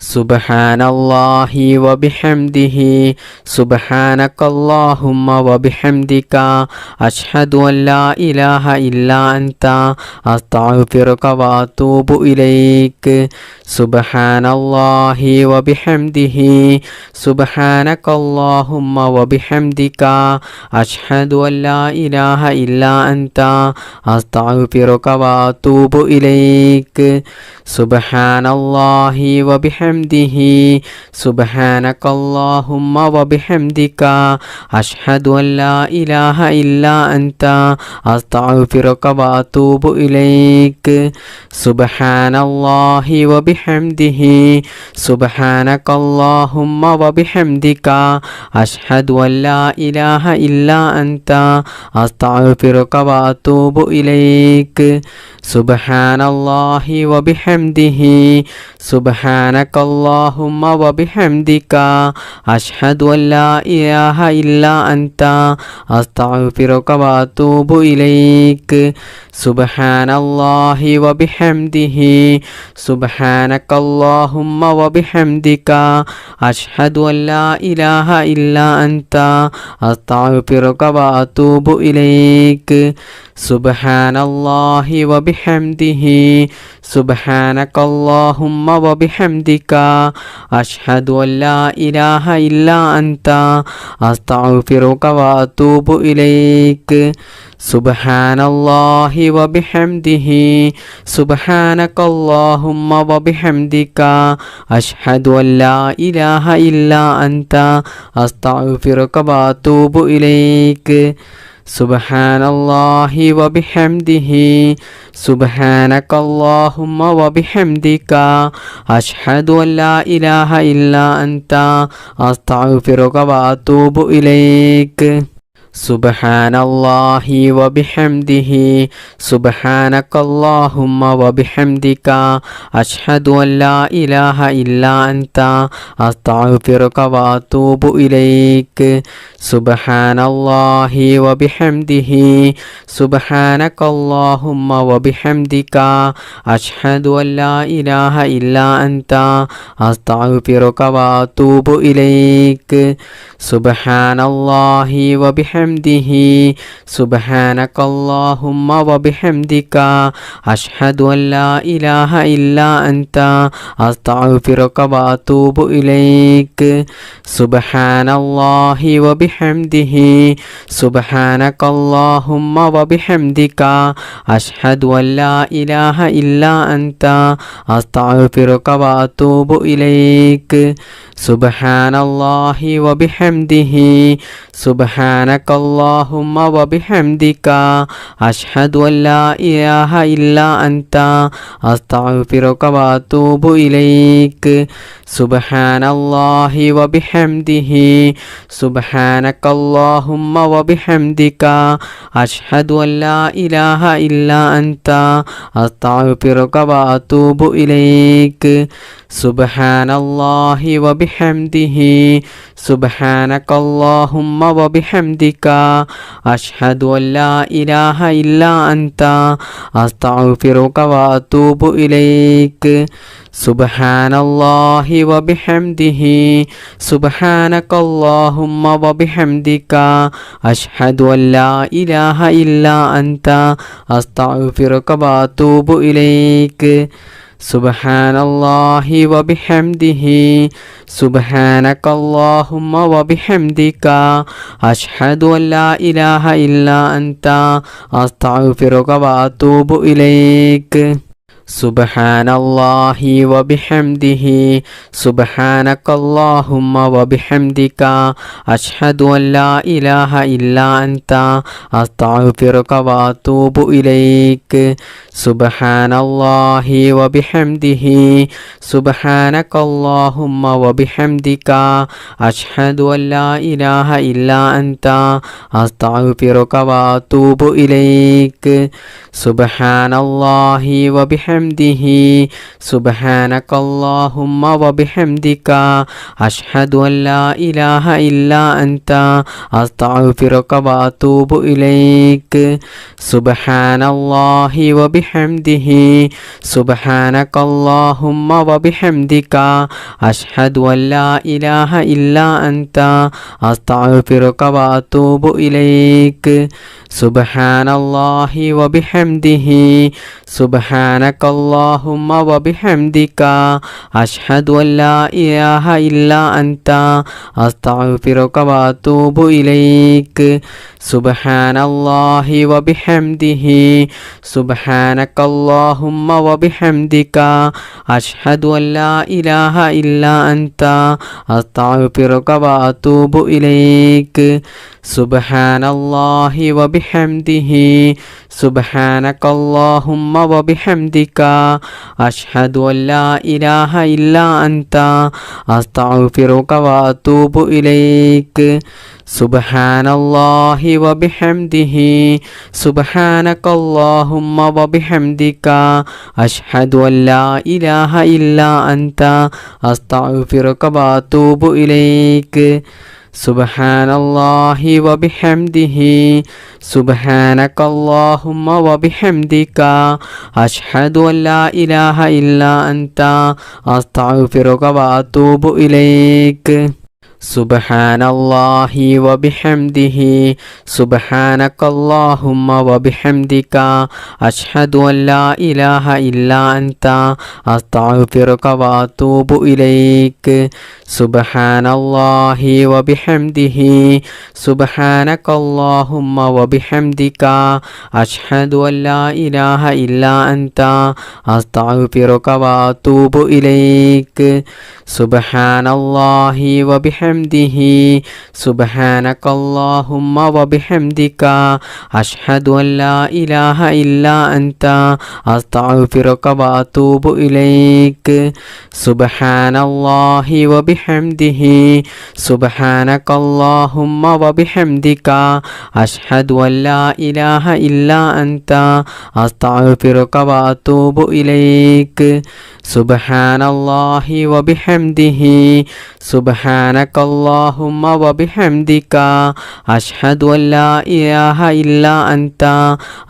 സുബ്ഹാനല്ലാഹി വബിഹംദിഹി സുബ്ഹാനകല്ലാഹുമ്മ വബിഹംദിക അഷ്ഹദു അൻ ലാ ഇലാഹ ഇല്ലാ അൻത അസ്തഗ്ഫിറുക വഅതൂബു ഇലൈക് സുബ്ഹാനല്ലാഹി വബിഹംദിഹി സുബ്ഹാനകല്ലാഹുമ്മ വബിഹംദിക അഷ്ഹദു അൻ ലാ ഇലാഹ ഇല്ലാ അൻത അസ്തഗ്ഫിറുക വഅതൂബു ഇലൈക് സുബ്ഹാനല്ലാഹി വബിഹംദിഹി സുബ്ഹാനകല്ലാഹുമ്മ വബിഹംദിക അഷ്ഹദു അൻ ലാ ഇലാഹ ഇല്ലാ അൻത അസ്തഗ്ഫിറുക വഅതൂബു ഇലൈക് സുബ്ഹാനല്ലാഹി വബിഹംദിഹി സുബ്ഹാനകല്ലാഹുമ്മ വബിഹംദിക അഷ്ഹദു അൻ ലാ ഇലാഹ ഇല്ലാ അൻത അസ്തഗ്ഫിറുക വഅതൂബു ഇലൈക് സുബ്ഹാനല്ലാഹി വബിഹംദിഹി സുബ്ഹാനകല്ലാഹുമ്മ വബിഹംദിക അഷ്ഹദു അൻ ലാ ഇലാഹ ഇല്ലാ അൻത അസ്തഗ്ഫിറുക വഅതൂബു ഇലൈക് സുബ്ഹാനല്ലാഹി വബിഹംദിഹി സുബ്ഹാനകല്ലാഹുമ്മ വബിഹംദിക അഷ്ഹദു അൻ ലാ ഇലാഹ ഇല്ലാ അൻത അസ്തഗ്ഫിറുക വഅതൂബു ഇലൈക് സുബ്ഹാനല്ലാഹി വബിഹംദിഹി സുബ്ഹാനകല്ലാഹുമ്മ വബിഹംദിക അഷ്ഹദു അൻ ലാ ഇലാഹ ഇല്ലാ അൻത അസ്തഗ്ഫിറുക വഅതൂബു ഇലൈക് സുബ്ഹാനല്ലാഹി വബിഹംദിഹി സുബ്ഹാനകല്ലാഹുമ്മ വബിഹംദിക അഷ്ഹദു അൻ ലാ ഇലാഹ ഇല്ലാ അൻത അസ്തഗ്ഫിറുക വഅതൂബു ഇലൈക് സുബ്ഹാനല്ലാഹി വബിഹംദിഹി സുബ്ഹാനകല്ലാഹുമ്മ വബിഹംദിക അഷ്ഹദു അൻ ലാ ഇലാഹ ഇല്ലാ അൻത അസ്തഗ്ഫിറുക വഅതൂബു ഇലൈക് സുബ്ഹാനല്ലാഹി വബിഹംദിഹി സുബ്ഹാനകല്ലാഹുമ്മ വബിഹംദിക അഷ്ഹദു അൻ ലാ ഇലാഹ ഇല്ലാ അൻത അസ്തഗ്ഫിറുക വഅതൂബു ഇലൈക് സുബ്ഹാനല്ലാഹി വബിഹംദിഹി സുബ്ഹാനകല്ലാഹുമ്മ വബിഹംദിക അഷ്ഹദു അൻ ലാ ഇലാഹ ഇല്ലാ അൻത അസ്തഗ്ഫിറുക വഅതൂബു ഇലൈക് സുബ്ഹാനല്ലാഹി വബിഹംദിഹി സുബ്ഹാനകല്ലാഹുമ്മ വബിഹംദിക അഷ്ഹദു അൻ ലാ ഇലാഹ ഇല്ലാ അൻത അസ്തഗ്ഫിറുക വഅതൂബു ഇലൈക് സുബ്ഹാനല്ലാഹി വബിഹംദിഹി സുബ്ഹാനകല്ലാഹുമ്മ വബിഹംദിക അഷ്ഹദു അൻ ലാ ഇലാഹ ഇല്ലാ അൻത അസ്തഗ്ഫിറുക വഅതൂബു ഇലൈക് സുബ്ഹാനല്ലാഹി വബിഹംദിഹി സുബ്ഹാനകല്ലാഹുമ്മ വബിഹംദിക അഷ്ഹദു അൻ ലാ ഇലാഹ ഇല്ലാ അൻത അസ്തഗ്ഫിറുക വഅതൂബു ഇലൈക് സുബ്ഹാനല്ലാഹി വബിഹംദിഹി സുബ്ഹാനകല്ലാഹുമ്മ വബിഹംദിക അഷ്ഹദു അൻ ലാ ഇലാഹ ഇല്ലാ അൻത അസ്തഗ്ഫിറുക വഅതൂബു ഇലൈക് സുബ്ഹാനല്ലാഹി വബിഹംദിഹി സുബ്ഹാനകല്ലാഹുമ്മ വബിഹംദിക അഷ്ഹദു അൻ ലാ ഇലാഹ ഇല്ലാ അൻത അസ്തഗ്ഫിറുക വഅതൂബു ഇലൈക് സുബ്ഹാനല്ലാഹി വബിഹംദിഹി സുബ്ഹാനകല്ലാഹുമ്മ വബിഹംദിക അഷ്ഹദു അൻ ലാ ഇലാഹ ഇല്ലാ അൻത അസ്തഗ്ഫിറുക വഅതൂബു ഇലൈക് സുബ്ഹാനല്ലാഹി വബിഹംദിഹി സുബ്ഹാനകല്ലാഹുമ്മ വബിഹംദിക അഷ്ഹദു അൻ ലാ ഇലാഹ ഇല്ലാ അൻത അസ്തഗ്ഫിറുക വഅതൂബു ഇലൈക് സുബ്ഹാനല്ലാഹി വബിഹംദിഹി സുബ്ഹാനകല്ലാഹുമ്മ വബിഹംദിക അഷ്ഹദു അൻ ലാ ഇലാഹ ഇല്ലാ അൻത അസ്തഗ്ഫിറുക വഅതൂബു ഇലൈക് സുബ്ഹാനല്ലാഹി വബിഹംദിഹി സുബ്ഹാനകല്ലാഹുമ്മ വബിഹംദിക അഷ്ഹദു അൻ ലാ ഇലാഹ ഇല്ലാ അൻത അസ്തഗ്ഫിറുക വഅതൂബു ഇലൈക് സുബ്ഹാനല്ലാഹി വബിഹംദിഹി സുബ്ഹാനകല്ലാഹുമ്മ വബിഹംദിക അഷ്ഹദു അൻ ലാ ഇലാഹ ഇല്ലാ അൻത അസ്തഗ്ഫിറുക വഅതൂബു ഇലൈക് സുബ്ഹാനല്ലാഹി വബിഹംദിഹി وبحمده سبحانك اللهم وبحمدك أشهد أن لا إله إلا أنت أستغفرك وأتوب إليك سبحان الله وبحمده سبحانك اللهم وبحمدك أشهد أن لا إله إلا أنت أستغفرك وأتوب إليك سبحان الله وبحمده سبحانك اللهم وبحمدك أشهد أن لا إله إلا أنت أستغفرك وأتوب إليك سبحان الله وبحمده سبحانك اللهم وبحمدك أشهد أن لا إله إلا أنت أستغفرك وأتوب إليك سبحان الله وبحمده سبحانك اللهم وبحمدك أشهد أن لا إله إلا أنت أستغفرك وأتوب إليك سبحان الله وبحمده سبحانك اللهم وبحمدك أشهد أن لا إله إلا أنت أستغفرك وأتوب إليك سبحان الله وبحمده سبحانك اللهم وبحمدك أشهد أن لا إله إلا أنت أستغفرك وأتوب إليك سبحان الله وبحمده سبحانك اللهم وبحمدك أشهد أن لا إله إلا أنت أستغفرك وأتوب إليك سبحان الله وبحمده سبحانك اللهم وبحمدك أشهد أن لا إله إلا أنت أستغفرك وأتوب إليك سبحان الله وبحمده سبحانك اللهم وبحمدك أشهد أن لا إله إلا أنت أستغفرك وأتوب إليك سبحان الله وبحمده سبحانك اللهم وبحمدك أشهد أن لا إله إلا أنت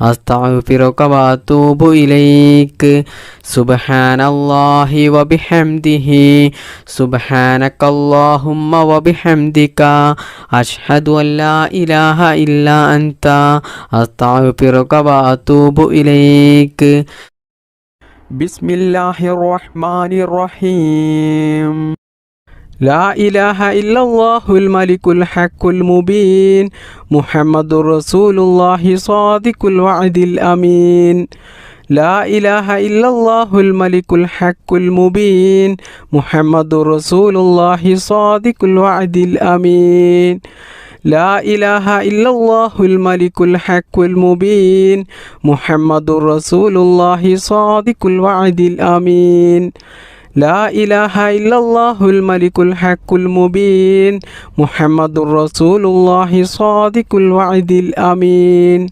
أستغفرك وأتوب إليك سبحان الله وبحمده سبحانك اللهم وبحمدك أشهد أن لا إله إلا أنت أستغفرك وأتوب إليك بسم الله الرحمن الرحيم لا إله إلا الله الملك الحق المبين محمد رسول الله صادق الوعد الأمين لا إله إلا الله الملك الحق المبين محمد رسول الله صادق الوعد الأمين لا إله إلا الله الملك الحق المبين محمد رسول الله صادق الوعد الأمين لا إله إلا الله الملك الحق المبين محمد رسول الله صادق الوعد الأمين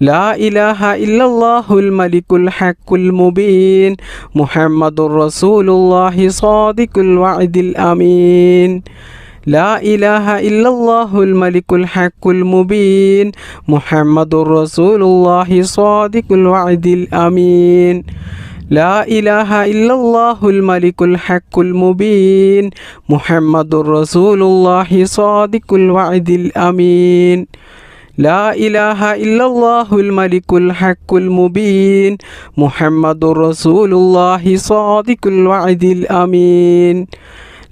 لا إله إلا الله الملك الحق المبين محمد رسول الله صادق الوعد الأمين لا إله إلا الله الملك الحق المبين محمد رسول الله صادق الوعد الأمين لا إله إلا الله الملك الحق المبين محمد رسول الله صادق الوعد الأمين لا إله إلا الله الملك الحق المبين محمد رسول الله صادق الوعد الأمين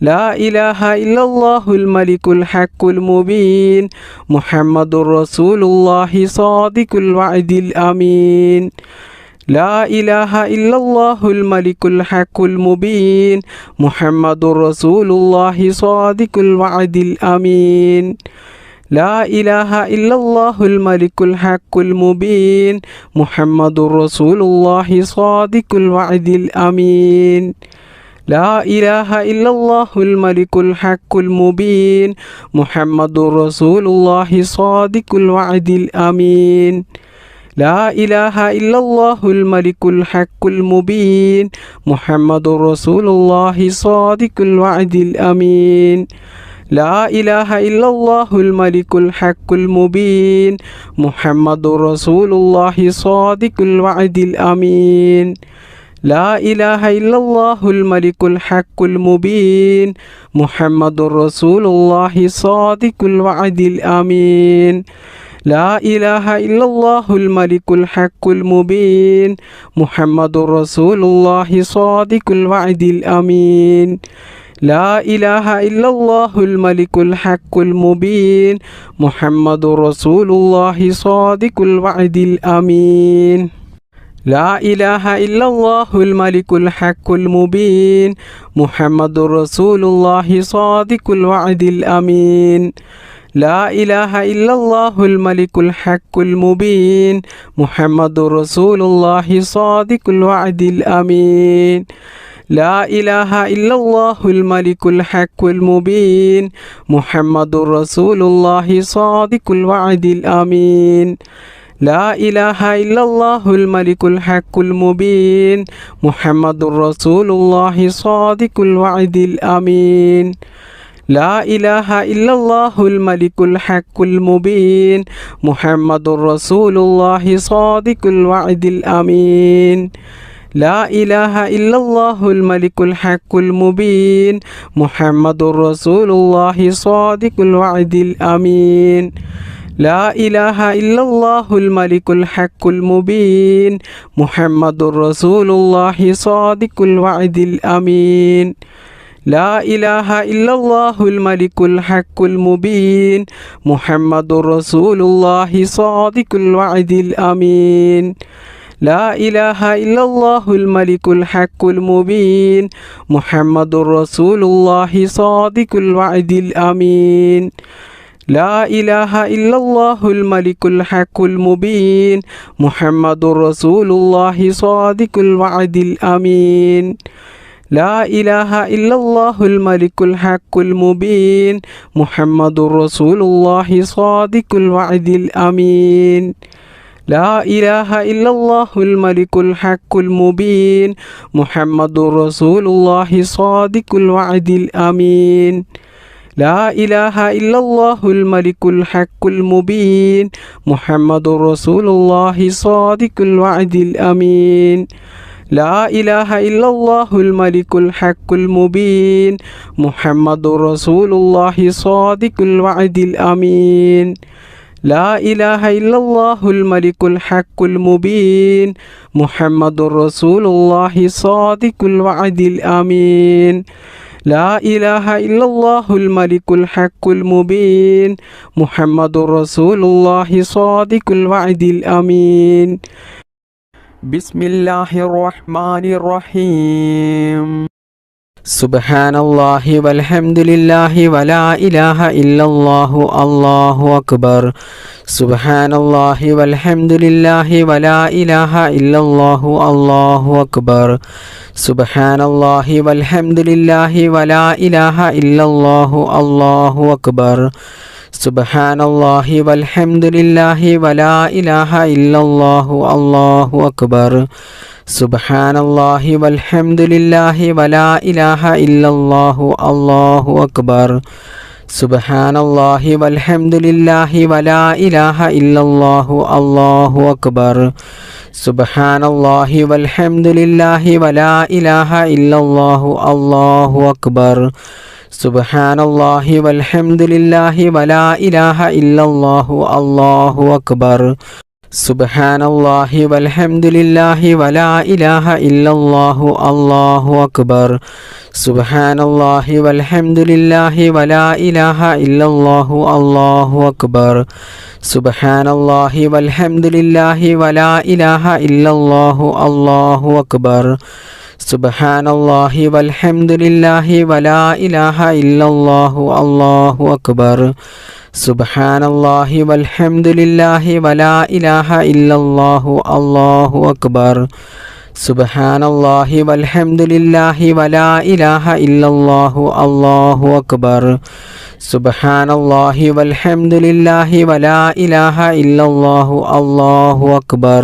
لا إله إلا الله الملك الحق المبين محمد رسول الله صادق الوعد الأمين لا إله إلا الله الملك الحق المبين محمد رسول الله صادق الوعد الأمين لا إله إلا الله الملك الحق المبين محمد رسول الله صادق الوعد الأمين لا إله إلا الله الملك الحق المبين محمد رسول الله صادق الوعد الأمين لا إله إلا الله الملك الحق المبين محمد رسول الله صادق الوعد الأمين لا إله إلا الله الملك الحق المبين محمد رسول الله صادق الوعد الأمين لا إله إلا الله الملك الحق المبين محمد رسول الله صادق الوعد الأمين لا إله إلا الله الملك الحق المبين محمد رسول الله صادق الوعد الأمين لا إله إلا الله الملك الحق المبين محمد رسول الله صادق الوعد الأمين لا إله إلا الله الملك الحق المبين محمد رسول الله صادق الوعد الأمين لا إله إلا الله الملك الحق المبين محمد رسول الله صادق الوعد الأمين لا إله إلا الله الملك الحق المبين محمد رسول الله صادق الوعد الأمين لا إله إلا الله الملك الحق المبين محمد رسول الله صادق الوعد الأمين لا إله إلا الله الملك الحق المبين محمد رسول الله صادق الوعد الأمين لا إله إلا الله الملك الحق المبين محمد رسول الله صادق الوعد الأمين لا إله إلا الله الملك الحق المبين محمد رسول الله صادق الوعد الأمين لا إله إلا الله الملك الحق المبين محمد رسول الله صادق الوعد الأمين لا إله إلا الله الملك الحق المبين محمد رسول الله صادق الوعد الأمين لا إله إلا الله الملك الحق المبين محمد رسول الله صادق الوعد الأمين لا إله إلا الله الملك الحق المبين محمد رسول الله صادق الوعد الأمين لا إله إلا الله الملك الحق المبين محمد رسول الله صادق الوعد الأمين لا إله إلا الله الملك الحق المبين محمد رسول الله صادق الوعد الأمين لا إله إلا الله الملك الحق المبين محمد رسول الله صادق الوعد الأمين لا إله إلا الله الملك الحق المبين محمد رسول الله صادق الوعد الأمين لا إله إلا الله الملك الحق المبين محمد رسول الله صادق الوعد الأمين بسم الله الرحمن الرحيم سبحان الله والحمد لله ولا إله إلا الله الله أكبر سبحان الله والحمد لله ولا إله إلا الله الله أكبر سبحان الله والحمد لله ولا إله إلا الله الله أكبر سبحان الله والحمد لله ولا إله إلا الله الله أكبر سبحان الله والحمد لله ولا إله إلا الله الله أكبر سبحان الله والحمد لله ولا إله إلا الله الله أكبر سبحان الله والحمد لله ولا إله إلا الله الله أكبر سبحان الله والحمد لله ولا إله إلا الله الله أكبر سبحان الله والحمد لله ولا إله إلا الله الله أكبر سبحان الله والحمد لله ولا إله إلا الله الله أكبر سبحان الله والحمد لله ولا إله إلا الله الله أكبر سبحان الله والحمد لله ولا إله إلا الله الله أكبر سبحان الله والحمد لله ولا إله إلا الله الله أكبر سبحان الله والحمد لله ولا إله إلا الله الله أكبر سبحان الله والحمد لله ولا إله إلا الله الله أكبر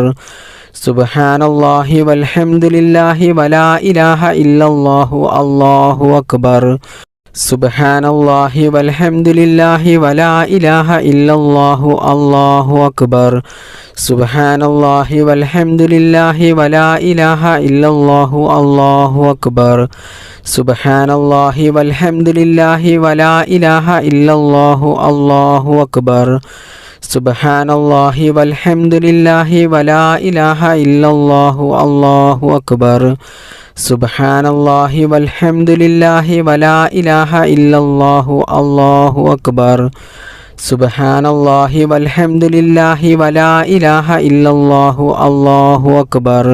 سبحان الله والحمد لله ولا إله إلا الله الله أكبر സുബ്ഹാനല്ലാഹി വൽഹംദുലില്ലാഹി വലാ ഇലാഹ ഇല്ലല്ലാഹു അല്ലാഹു അക്ബർ. സുബ്ഹാനല്ലാഹി വൽഹംദുലില്ലാഹി വലാ ഇലാഹ ഇല്ലല്ലാഹു അല്ലാഹു അക്ബർ. സുബ്ഹാനല്ലാഹി വൽഹംദുലില്ലാഹി വലാ ഇലാഹ ഇല്ലല്ലാഹു അല്ലാഹു അക്ബർ. സുബ്ഹാനല്ലാഹി വൽഹംദുലില്ലാഹി വലാ ഇലാഹ ഇല്ലല്ലാഹു അല്ലാഹു അക്ബർ. സുബ്ഹാനല്ലാഹി വൽഹംദുലില്ലാഹി വലാ ഇലാഹ ഇല്ലല്ലാഹു അല്ലാഹു അക്ബർ. സുബ്ഹാനല്ലാഹി വൽഹംദുലില്ലാഹി വലാ ഇലാഹ ഇല്ലല്ലാഹു അല്ലാഹു അക്ബർ.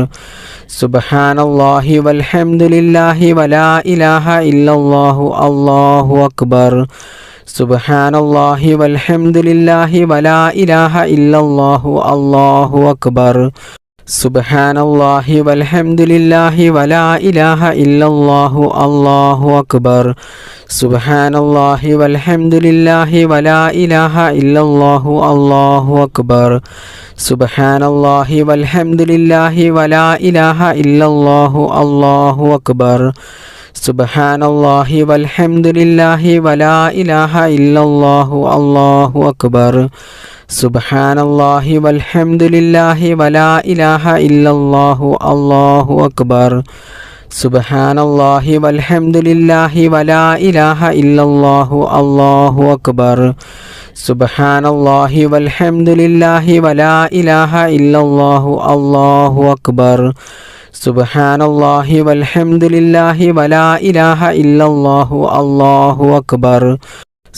സുബ്ഹാനല്ലാഹി വൽഹംദുലില്ലാഹി വലാ ഇലാഹ ഇല്ലല്ലാഹു അല്ലാഹു അക്ബർ. സുബ്ഹാനല്ലാഹി വൽഹംദുലില്ലാഹി വലാ ഇലാഹ ഇല്ലല്ലാഹു അല്ലാഹു അക്ബർ. സുബ്ഹാനല്ലാഹി വൽഹംദുലില്ലാഹി വലാ ഇലാഹ ഇല്ലല്ലാഹു അല്ലാഹു അക്ബർ. സുബ്ഹാനല്ലാഹി വൽഹംദുലില്ലാഹി വലാ ഇലാഹ ഇല്ലല്ലാഹു അല്ലാഹു അക്ബർ. സുബ്ഹാനല്ലാഹി വൽഹംദുലില്ലാഹി വലാ ഇലാഹ ഇല്ലല്ലാഹു അല്ലാഹു അക്ബർ. സുബ്ഹാനല്ലാഹി വൽഹംദുലില്ലാഹി വലാ ഇലാഹ ഇല്ലല്ലാഹു അല്ലാഹു അക്ബർ. സുബ്ഹാനല്ലാഹി വൽഹംദുലില്ലാഹി വലാ ഇലാഹ ഇല്ലല്ലാഹു അല്ലാഹു അക്ബർ. സുബ്ഹാനല്ലാഹി വൽഹംദുലില്ലാഹി വലാ ഇലാഹ ഇല്ലല്ലാഹു അല്ലാഹു അക്ബർ. സുബ്ഹാനല്ലാഹി വൽഹംദുലില്ലാഹി വലാ ഇലാഹ ഇല്ലല്ലാഹു അല്ലാഹു അക്ബർ. സുബ്ഹാനല്ലാഹി വൽഹംദുലില്ലാഹി വലാ ഇലാഹ ഇല്ലല്ലാഹു അല്ലാഹു അക്ബർ.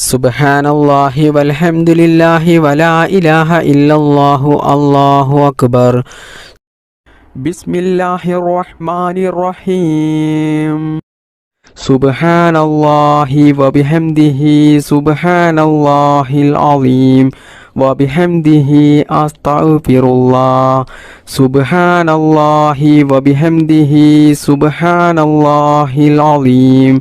സുബ്ഹാനല്ലാഹി വൽഹംദുലില്ലാഹി വലാ ഇലാഹ ഇല്ലല്ലാഹു അല്ലാഹു അക്ബർ. ബിസ്മില്ലാഹിർ റഹ്മാനിർ റഹീം. സുബ്ഹാനല്ലാഹി വബിഹംദിഹി സുബ്ഹാനല്ലാഹിൽ അലീം വബിഹംദിഹി അസ്തഗ്ഫിറുല്ലാഹ്. സുബ്ഹാനല്ലാഹി വബിഹംദിഹി സുബ്ഹാനല്ലാഹിൽ അലീം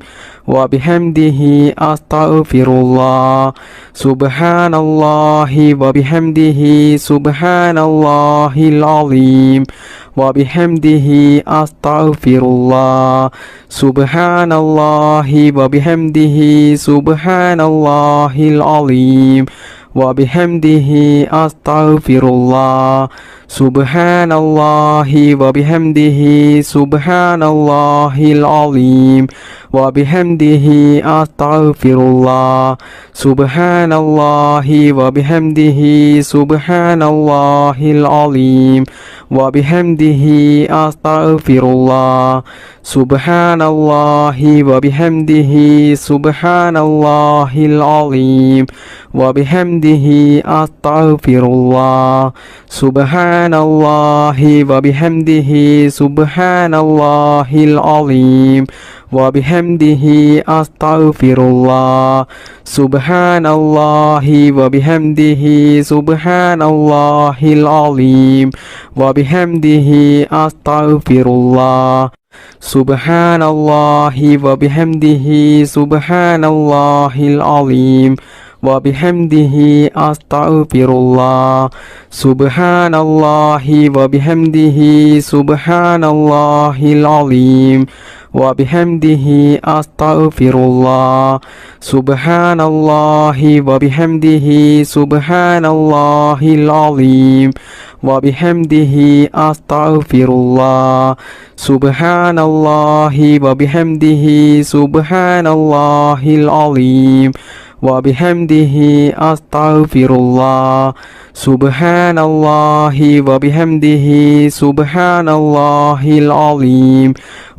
വബിഹംദിഹി അസ്തഗ്ഫിറുല്ലാഹ്. സുബ്ഹാനല്ലാഹി വബിഹംദിഹി സുബ്ഹാനല്ലാഹിൽ അലീം വബിഹംദിഹി അസ്തഗ്ഫിറുല്ലാഹ്. സുബ്ഹാനല്ലാഹി വബിഹംദിഹി സുബ്ഹാനല്ലാഹിൽ അലീം വബിഹംദിഹി അസ്തഗ്ഫിറുല്ലാഹ്. സുബ്ഹാനല്ലാഹി വബിഹംദിഹി സുബ്ഹാനല്ലാഹിൽ അലീം വബിഹംദിഹി അസ്തഗ്ഫിറുല്ലാഹ്. സുബ്ഹാനല്ലാഹി വബിഹംദിഹി സുബ്ഹാനല്ലാഹിൽ അലീം വബിഹംദിഹി അസ്തഗ്ഫിറുല്ലാഹ്. സുബ്ഹാനല്ലാഹി വബിഹംദിഹി സുബ്ഹാനല്ലാഹിൽ അലീം വബിഹംദിഹി അസ്തഗ്ഫിറുല്ലാഹ്. സുബ്ഹാനല്ലാഹി വബിഹംദിഹി സുബ്ഹാനല്ലാഹിൽ അലീം വബിഹംദിഹി അസ്തഗ്ഫിറുല്ലാഹ്. സുബ്ഹാനല്ലാഹി വബിഹംദിഹി സുബ്ഹാനല്ലാഹിൽ അലീം വബിഹംദിഹി അസ്തഗ്ഫിറുല്ലാഹ്. സുബ്ഹാനല്ലാഹി വബിഹംദിഹി സുബ്ഹാനല്ലാഹിൽ അലീം വബിഹംദിഹി അസ്തഗ്ഫിറുല്ലാഹ്. സുബ്ഹാനല്ലാഹി വബിഹംദിഹി സുബ്ഹാനല്ലാഹിൽ അലീം വബിഹംദിഹി അസ്തഗ്ഫിറുല്ലാഹ്. സുബ്ഹാനല്ലാഹി വബിഹംദിഹി സുബ്ഹാനല്ലാഹിൽ അലീം വബിഹംദിഹി അസ്തഗ്ഫിറുല്ലാഹ്. സുബ്ഹാനല്ലാഹി വബിഹംദിഹി സുബ്ഹാനല്ലാഹിൽ അലീം വബിഹംദിഹി അസ്തഗ്ഫിറുല്ലാഹ്. സുബ്ഹാനല്ലാഹി വബിഹംദിഹി സുബ്ഹാനല്ലാഹിൽ അലീം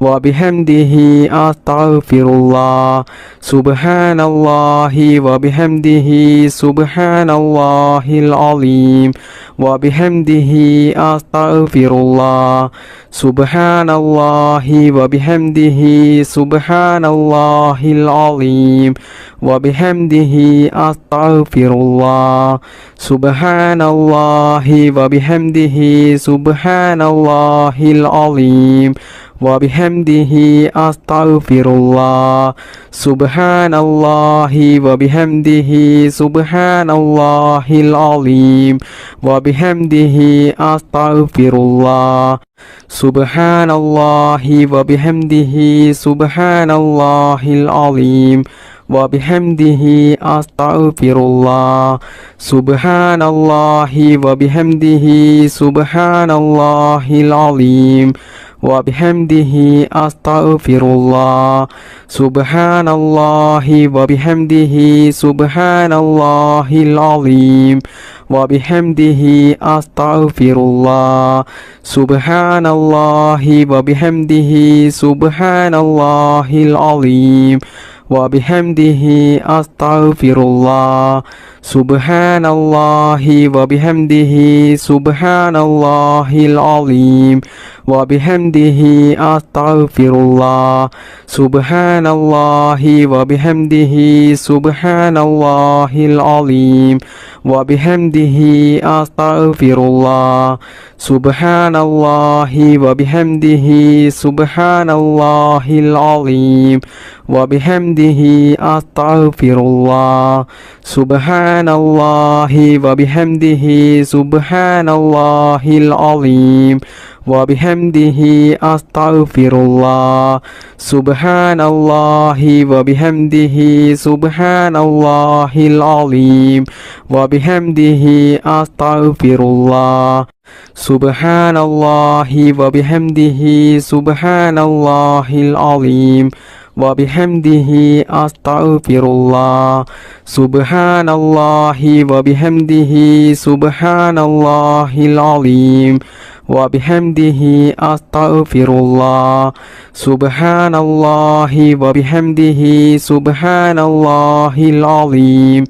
വബിഹംദിഹി അസ്തഗ്ഫിറുല്ലാഹ്. സുബ്ഹാനല്ലാഹി വബിഹംദിഹി സുബ്ഹാനല്ലാഹിൽ അലീം വബിഹംദിഹി അസ്തഗ്ഫിറുല്ലാഹ്. സുബ്ഹാനല്ലാഹി വബിഹംദിഹി സുബ്ഹാനല്ലാഹിൽ അലീം വബിഹംദിഹി അസ്തഗ്ഫിറുല്ലാഹ്. സുബ്ഹാനല്ലാഹി വബിഹംദിഹി സുബ്ഹാനല്ലാഹിൽ അലീം വബിഹംദിഹി അസ്തഗ്ഫിറുല്ലാഹ്. സുബ്ഹാനല്ലാഹി വബിഹംദിഹി സുബ്ഹാനല്ലാഹിൽ അലീം വബിഹംദിഹി അസ്തഗ്ഫിറുല്ലാഹ്. സുബ്ഹാനല്ലാഹി വബിഹംദിഹി സുബ്ഹാനല്ലാഹിൽ അലീം وبحمده أستغفر الله سبحان الله وبحمده سبحان الله العظيم وبحمده أستغفر الله سبحان الله وبحمده سبحان الله العظيم وبحمده أستغفر الله سبحان الله وبحمده سبحان الله العظيم وبحمده أستغفر الله سبحان الله وبحمده سبحان الله العظيم وبحمده أستغفر الله سبحان الله وبحمده سبحان الله العظيم وبحمده أستغفر الله سبحان الله وبحمده سبحان الله العظيم وبحمده أستغفر الله سبحان الله وبحمده سبحان الله العظيم وبحمده أستغفر الله سبحان الله وبحمده سبحان الله العظيم وبحمده أستغفر الله سبحان الله وبحمده سبحان الله العظيم وبحمده أستغفر الله سبحان الله وبحمده سبحان الله العظيم وبحمده أستغفر الله سبحان الله وبحمده سبحان الله العظيم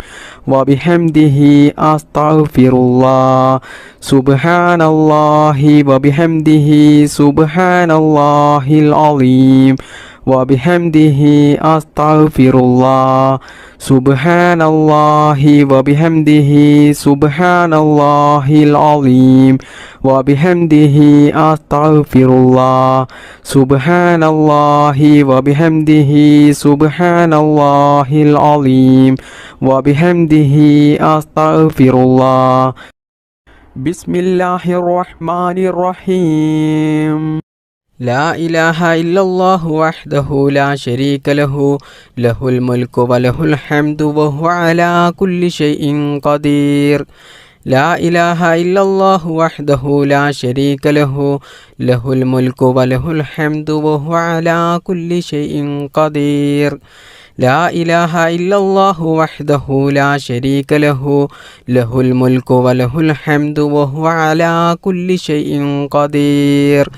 وبحمده أستغفر الله سبحان الله وبحمده سبحان الله العظيم وبحمده أستغفر الله سبحان الله وبحمده سبحان الله العظيم وبحمده أستغفر الله سبحان الله وبحمده سبحان الله العظيم وبحمده أستغفر الله بسم الله الرحمن الرحيم لا إله إلا الله وحده لا شريك له له الملك وله الحمد وهو على كل شيء قدير لا إله إلا الله وحده لا شريك له له الملك وله الحمد وهو على كل شيء قدير لا إله إلا الله وحده لا شريك له له الملك وله الحمد وهو على كل شيء قدير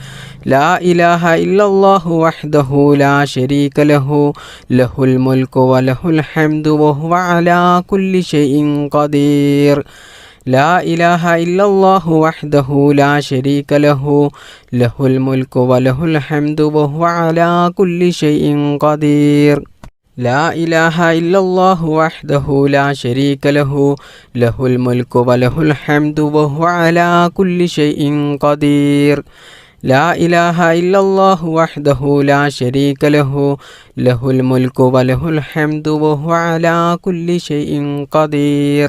لا إله إلا الله وحده لا شريك له له الملك وله الحمد وهو على كل شيء قدير لا إله إلا الله وحده لا شريك له له الملك وله الحمد وهو على كل شيء قدير لا إله إلا الله وحده لا شريك له له الملك وله الحمد وهو على كل شيء قدير لا إله إلا الله وحده لا شريك له له الملك وله الحمد وهو على كل شيء قدير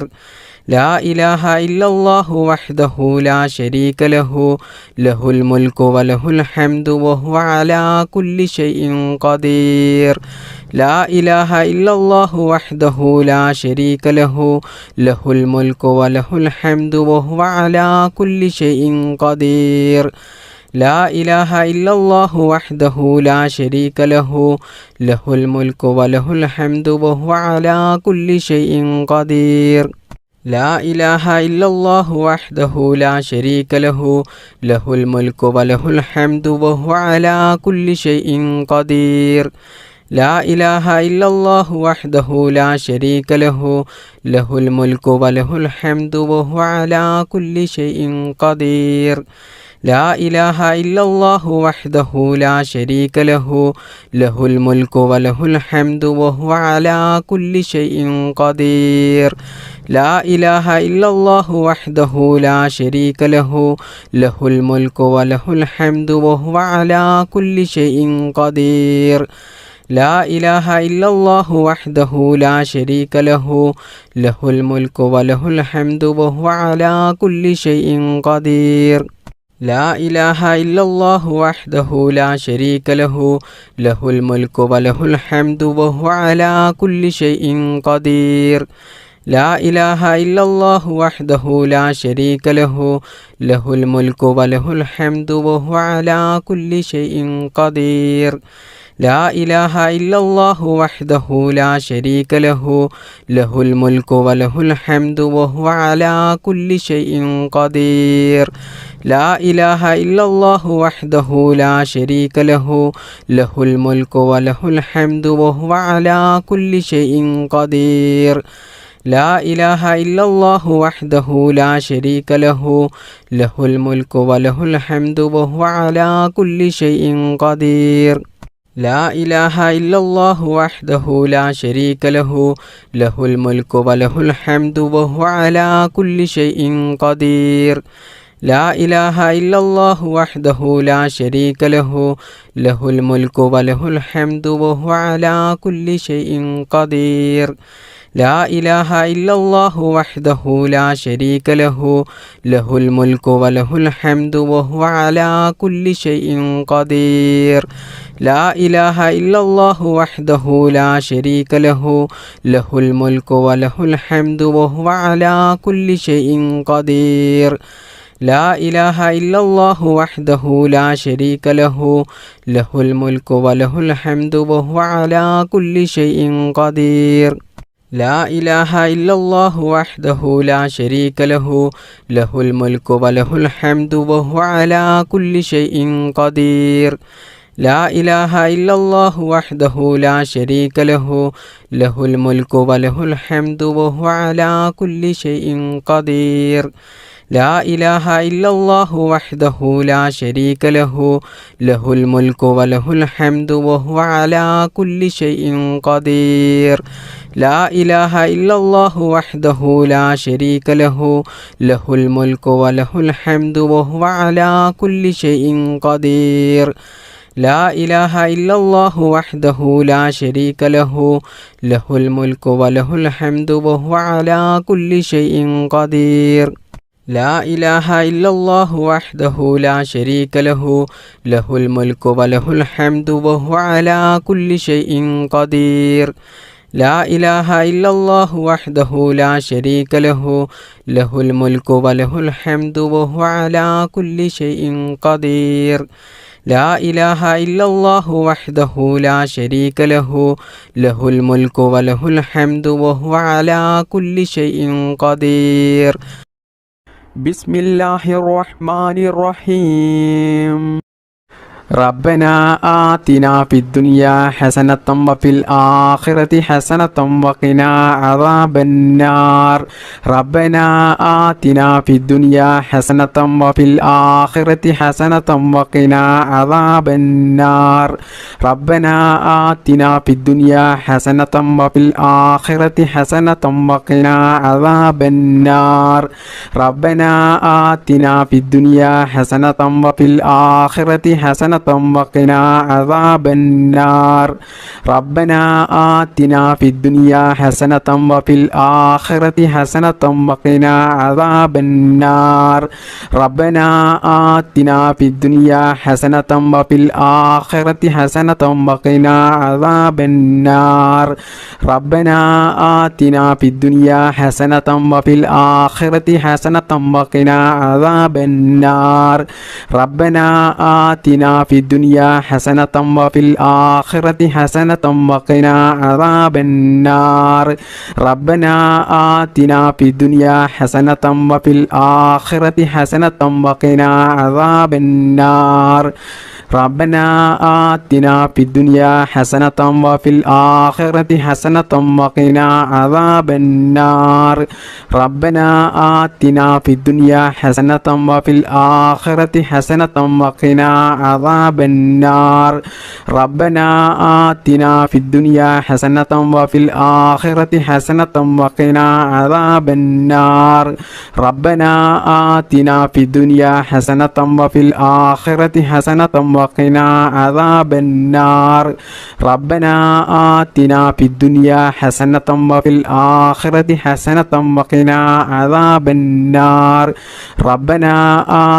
لا إله إلا الله وحده لا شريك له له الملك وله الحمد وهو على كل شيء قدير لا إله إلا الله وحده لا شريك له له الملك وله الحمد وهو على كل شيء قدير لا إله إلا الله وحده لا شريك له له الملك وله الحمد وهو على كل شيء قدير لا إله إلا الله وحده لا شريك له له الملك وله الحمد وهو على كل شيء قدير لا إله إلا الله وحده لا شريك له له الملك وله الحمد وهو على كل شيء قدير لا إله إلا الله وحده لا شريك له له الملك وله الحمد وهو على كل شيء قدير لا إله إلا الله وحده لا شريك له له الملك وله الحمد وهو على كل شيء قدير لا إله إلا الله وحده لا شريك له له الملك وله الحمد وهو على كل شيء قدير لا إله إلا الله وحده لا شريك له له الملك وله الحمد وهو على كل شيء قدير لا إله إلا الله وحده لا شريك له له الملك وله الحمد وهو على كل شيء قدير لا إله إلا الله وحده لا شريك له له الملك وله الحمد وهو على كل شيء قدير لا إله إلا الله وحده لا شريك له له الملك وله الحمد وهو على كل شيء قدير لا إله إلا الله وحده لا شريك له له الملك وله الحمد وهو على كل شيء قدير لا إله إلا الله وحده لا شريك له له الملك وله الحمد وهو على كل شيء قدير لا إله إلا الله وحده لا شريك له له الملك وله الحمد وهو على كل شيء قدير لا إله إلا الله وحده لا شريك له له الملك وله الحمد وهو على كل شيء قدير لا إله إلا الله وحده لا شريك له له الملك وله الحمد وهو على كل شيء قدير لا إله إلا الله وحده لا شريك له له الملك وله الحمد وهو على كل شيء قدير لا إله إلا الله وحده لا شريك له له الملك وله الحمد وهو على كل شيء قدير لا إله إلا الله وحده لا شريك له له الملك وله الحمد وهو على كل شيء قدير لا إله إلا الله وحده لا شريك له له الملك وله الحمد وهو على كل شيء قدير لا إله إلا الله وحده لا شريك له له الملك وله الحمد وهو على كل شيء قدير لا إله إلا الله وحده لا شريك له له الملك وله الحمد وهو على كل شيء قدير لا إله إلا الله وحده لا شريك له له الملك وله الحمد وهو على كل شيء قدير لا إله إلا الله وحده لا شريك له له الملك وله الحمد وهو على كل شيء قدير لا إله إلا الله وحده لا شريك له له الملك وله الحمد وهو على كل شيء قدير بسم الله الرحمن الرحيم ربنا آتنا في الدنيا حسنة وفي الآخرة حسنة وقنا عذاب النار ربنا آتنا في الدنيا حسنة وفي الآخرة حسنة وقنا عذاب النار ربنا آتنا في الدنيا حسنة وفي الآخرة حسنة وقنا عذاب النار ربنا آتنا في الدنيا حسنة وفي الآخرة حسنة وقنا عذاب النار ربنا آتنا في الدنيا حسنة وفي الآخرة حسنة وقنا عذاب النار ربنا آتنا في الدنيا حسنة وفي الآخرة حسنة وقنا عذاب النار ربنا آتنا في الدنيا حسنة وفي الآخرة حسنة وقنا عذاب النار ربنا آتنا في الدنيا حسنة وفي الآخرة حسنة وقنا عذاب النار ربنا آتنا في الدنيا حسنة وفي الآخرة حسنة وقنا عذاب النار ربنا آتنا في الدنيا حسنة وفي الآخرة حسنة وقنا عذاب النار ربنا آتنا في الدنيا حسنة وفي الآخرة حسنة وقنا عذاب النار ربنا آتنا في الدنيا حسنة وفي الآخرة حسنة وقنا عذاب النار ربنا آتنا في الدنيا حسنة وفي الآخرة حسنة وقنا عذاب النار ربنا آتنا في الدنيا حسنة وفي الآخرة حسنة وقنا عذاب النار ربنا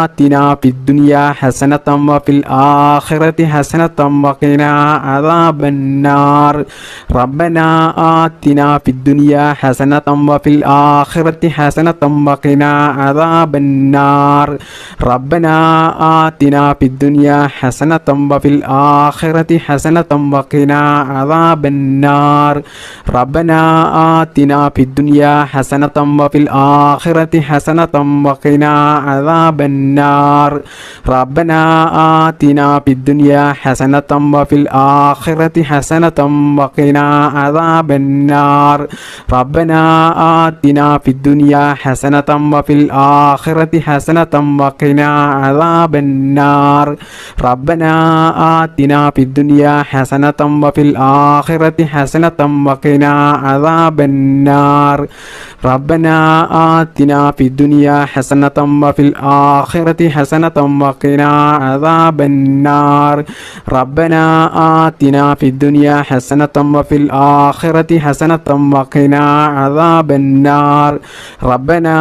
آتنا في الدنيا حسنة وفي الآخرة حسنة وقنا عذاب النار ربنا آتنا في الدنيا حسنة وفي الآخرة حسنة وقنا عذاب النار ربنا آتنا في الدنيا حسنة وفي الآخرة حسنة وقنا عذاب النار ربنا آتنا في الدنيا حسنة وفي الآخرة حسنة وقنا عذاب النار ربنا آتنا في الدنيا حسنة وفي الآخرة حسنة وقنا عذاب النار ربنا آتنا في الدنيا حسنة وفي الآخرة حسنة وقنا عذاب النار ربنا آتنا في الدنيا حسنة وفي الآخرة حسنة وقنا عذاب النار ربنا آتنا في الدنيا حسنة وفي الآخرة حسنة وقنا عذاب النار ربنا آتنا في الدنيا حسنة وفي الآخرة حسنة وقنا عذاب النار ربنا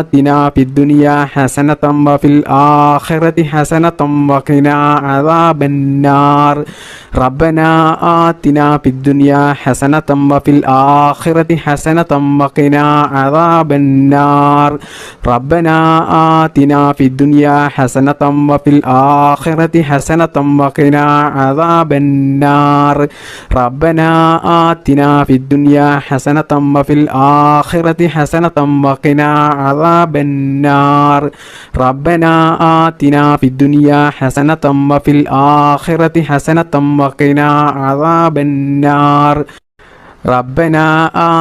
آتنا في الدنيا حسنة وفي الآخرة حسنة وقنا عذاب النار ربنا آتنا في الدنيا حسنة وفي الآخرة حسنة وقنا عذاب النار ربنا آتنا في الدنيا حسنة وفي الآخرة حسنة وقنا عذاب النار ربنا آتنا في الدنيا حسنة وفي الآخرة حسنة وقنا عذاب النار ربنا آتنا في الدنيا حسنة وفي الآخرة حسنة وقنا عذاب النار ربنا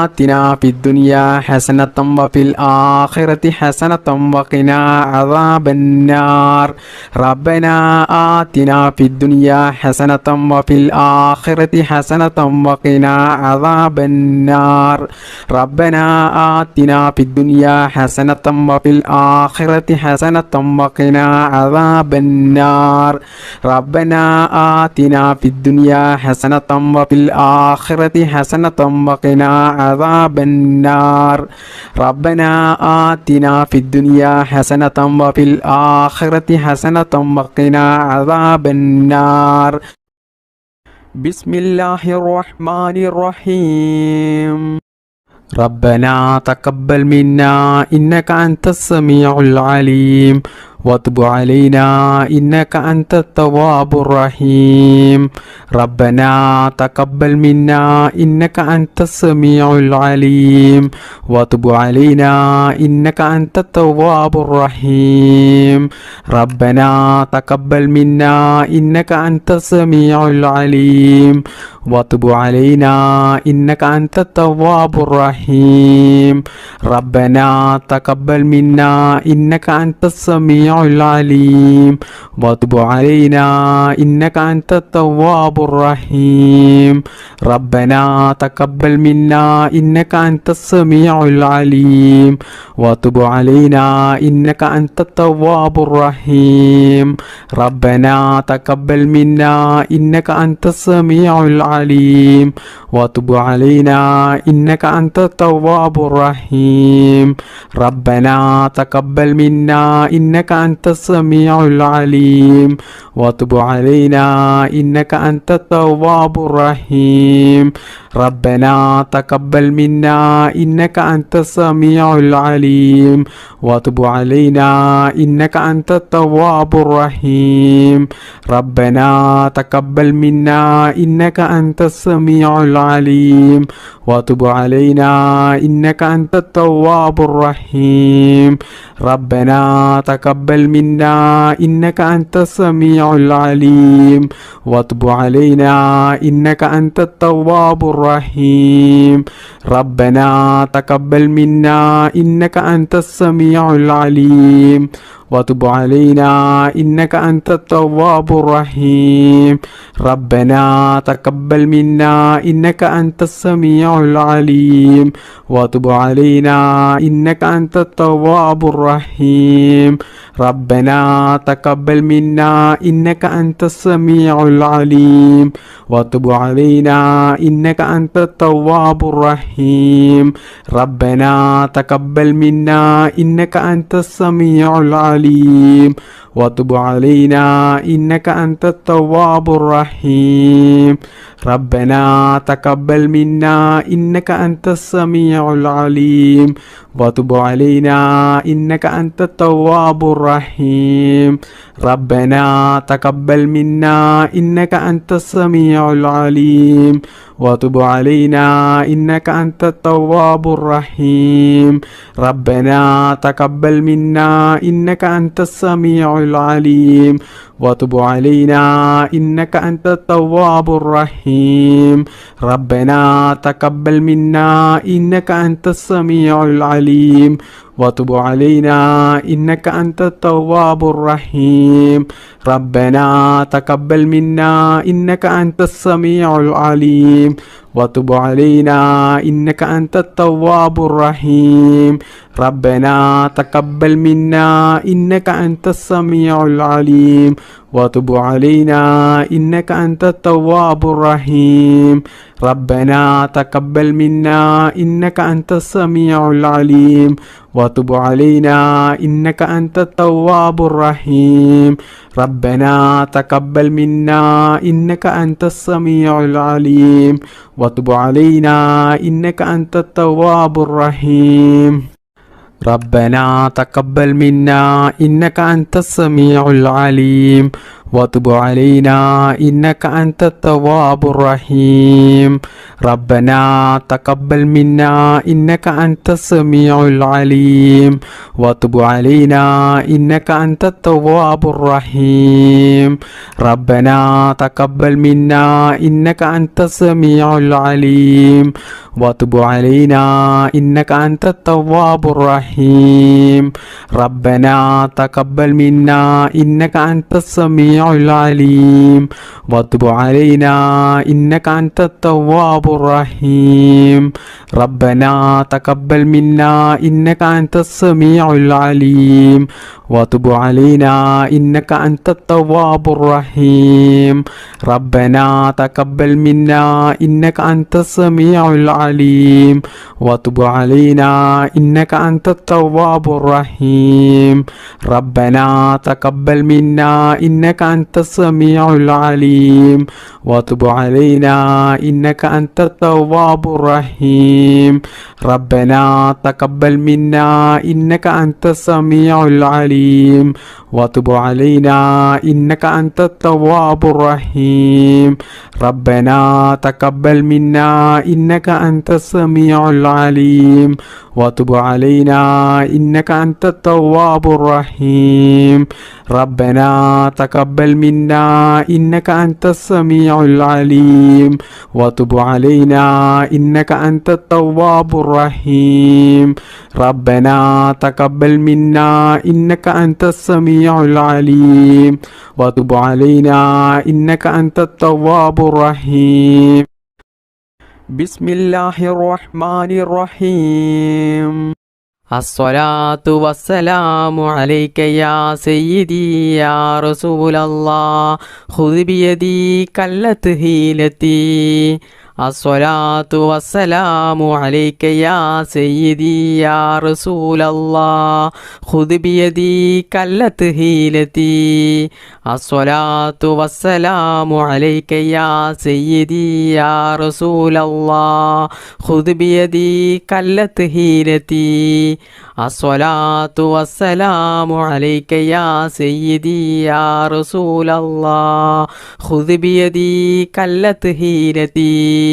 آتنا في الدنيا حسنة وفي الآخرة حسنة وقنا عذاب النار ربنا آتنا في الدنيا حسنة وفي الآخرة حسنة وقنا عذاب النار ربنا آتنا في الدنيا حسنة وفي الآخرة حسنة وقنا عذاب النار ربنا آتنا في الدنيا حسنة وفي الآخرة حسنة وقنا عذاب النار ربنا آتنا في الدنيا حسنة وفي الآخرة حسنة وقنا عذاب النار بسم الله الرحمن الرحيم ربنا تقبل منا إنك أنت السميع العليم وتب علينا إنك أنت التواب الرحيم ربنا تقبل منا إنك أنت السميع العليم وتب علينا إنك أنت التواب الرحيم ربنا تقبل منا إنك أنت السميع العليم وتب علينا إنك أنت التواب الرحيم ربنا تقبل منا إنك أنت السميع العليم وتب علينا إنك أنت التواب الرحيم ربنا تقبل منا إنك أنت السميع العليم وتب علينا إنك أنت التواب الرحيم ربنا تقبل منا إنك أنت السميع العليم وتب علينا إنك أنت التواب الرحيم ربنا تقبل منا إنك أنت السميع العليم وتب علينا إنك أنت التواب الرحيم ربنا تقبل منا إنك أنت السميع العليم وتب علينا إنك أنت التواب الرحيم ربنا تقبل منا إنك أنت السميع العليم وتب علينا إنك أنت التواب الرحيم ربنا تقبل منا إنك أنت السميع العليم وتب علينا إنك أنت التواب الرحيم ربنا تقبل منا إنك أنت السميع العليم وتب علينا إنك أنت التواب الرحيم ربنا تقبل منا إنك أنت السميع العليم وتب علينا إنك أنت التواب الرحيم ربنا تقبل منا إنك أنت السميع العليم وتب علينا إنك أنت التواب الرحيم ربنا تقبل منا إنك أنت السميع العليم وتب علينا إنك أنت التواب الرحيم ربنا تقبل منا إنك أنت السميع العليم وتب علينا إنك أنت التواب الرحيم ربنا تقبل منا إنك أنت السميع العليم وتب علينا إنك أنت التواب الرحيم ربنا تقبل منا إنك أنت السميع العليم وتب علينا إنك أنت التواب الرحيم ربنا تقبل منا إنك أنت السميع العليم وتب علينا إنك أنت التواب الرحيم ربنا تقبل منا إنك أنت السميع العليم وتب علينا إنك أنت التواب الرحيم ربنا تقبل منا إنك أنت السميع العليم وتب علينا إنك أنت التواب الرحيم ربنا تقبل منا إنك أنت السميع العليم وتب علينا إنك أنت التواب الرحيم ربنا تقبل منا إنك أنت السميع العليم وتب علينا إنك أنت التواب الرحيم ربنا تقبل منا إنك أنت السميع العليم وتب علينا إنك أنت التواب الرحيم ربنا تقبل منا إنك أنت السميع العليم وتب علينا إنك أنت التواب الرحيم ربنا تقبل منا إنك أنت السميع العليم وتب علينا إنك أنت التواب الرحيم ربنا تقبل منا إنك أنت السميع العليم وتب علينا إنك أنت التواب الرحيم ربنا تقبل منا إنك أنت السميع العليم وتب علينا إنك أنت التواب الرحيم ربنا تقبل منا إنك أنت السميع العليم وتب علينا إنك أنت التواب الرحيم ربنا تقبل منا إنك أنت السميع العليم وتب علينا إنك أنت التواب الرحيم ربنا تقبل منا إنك أنت السميع العليم وتب علينا إنك أنت التواب الرحيم ربنا تقبل منا إنك أنت السميع العليم وتب علينا إنك أنت التواب الرحيم ربنا تقبل منا إنك أنت السميع العليم وتب علينا إنك أنت التواب الرحيم ربنا تقبل منا إنك أنت السميع العليم وتب علينا إنك أنت التواب الرحيم بسم الله الرحمن الرحيم الصلاة والسلام عليك يا سيدي يا رسول الله خذ بيدي كلت هيلتي الصلاة والسلام عليك يا سيدي يا رسول الله خذ بيدي كلت هيلتي الصلاة والسلام عليك يا سيدي يا رسول الله خذ بيدي كلت هيلتي الصلاة والسلام عليك يا سيدي يا رسول الله خذ بيدي كلت هيلتي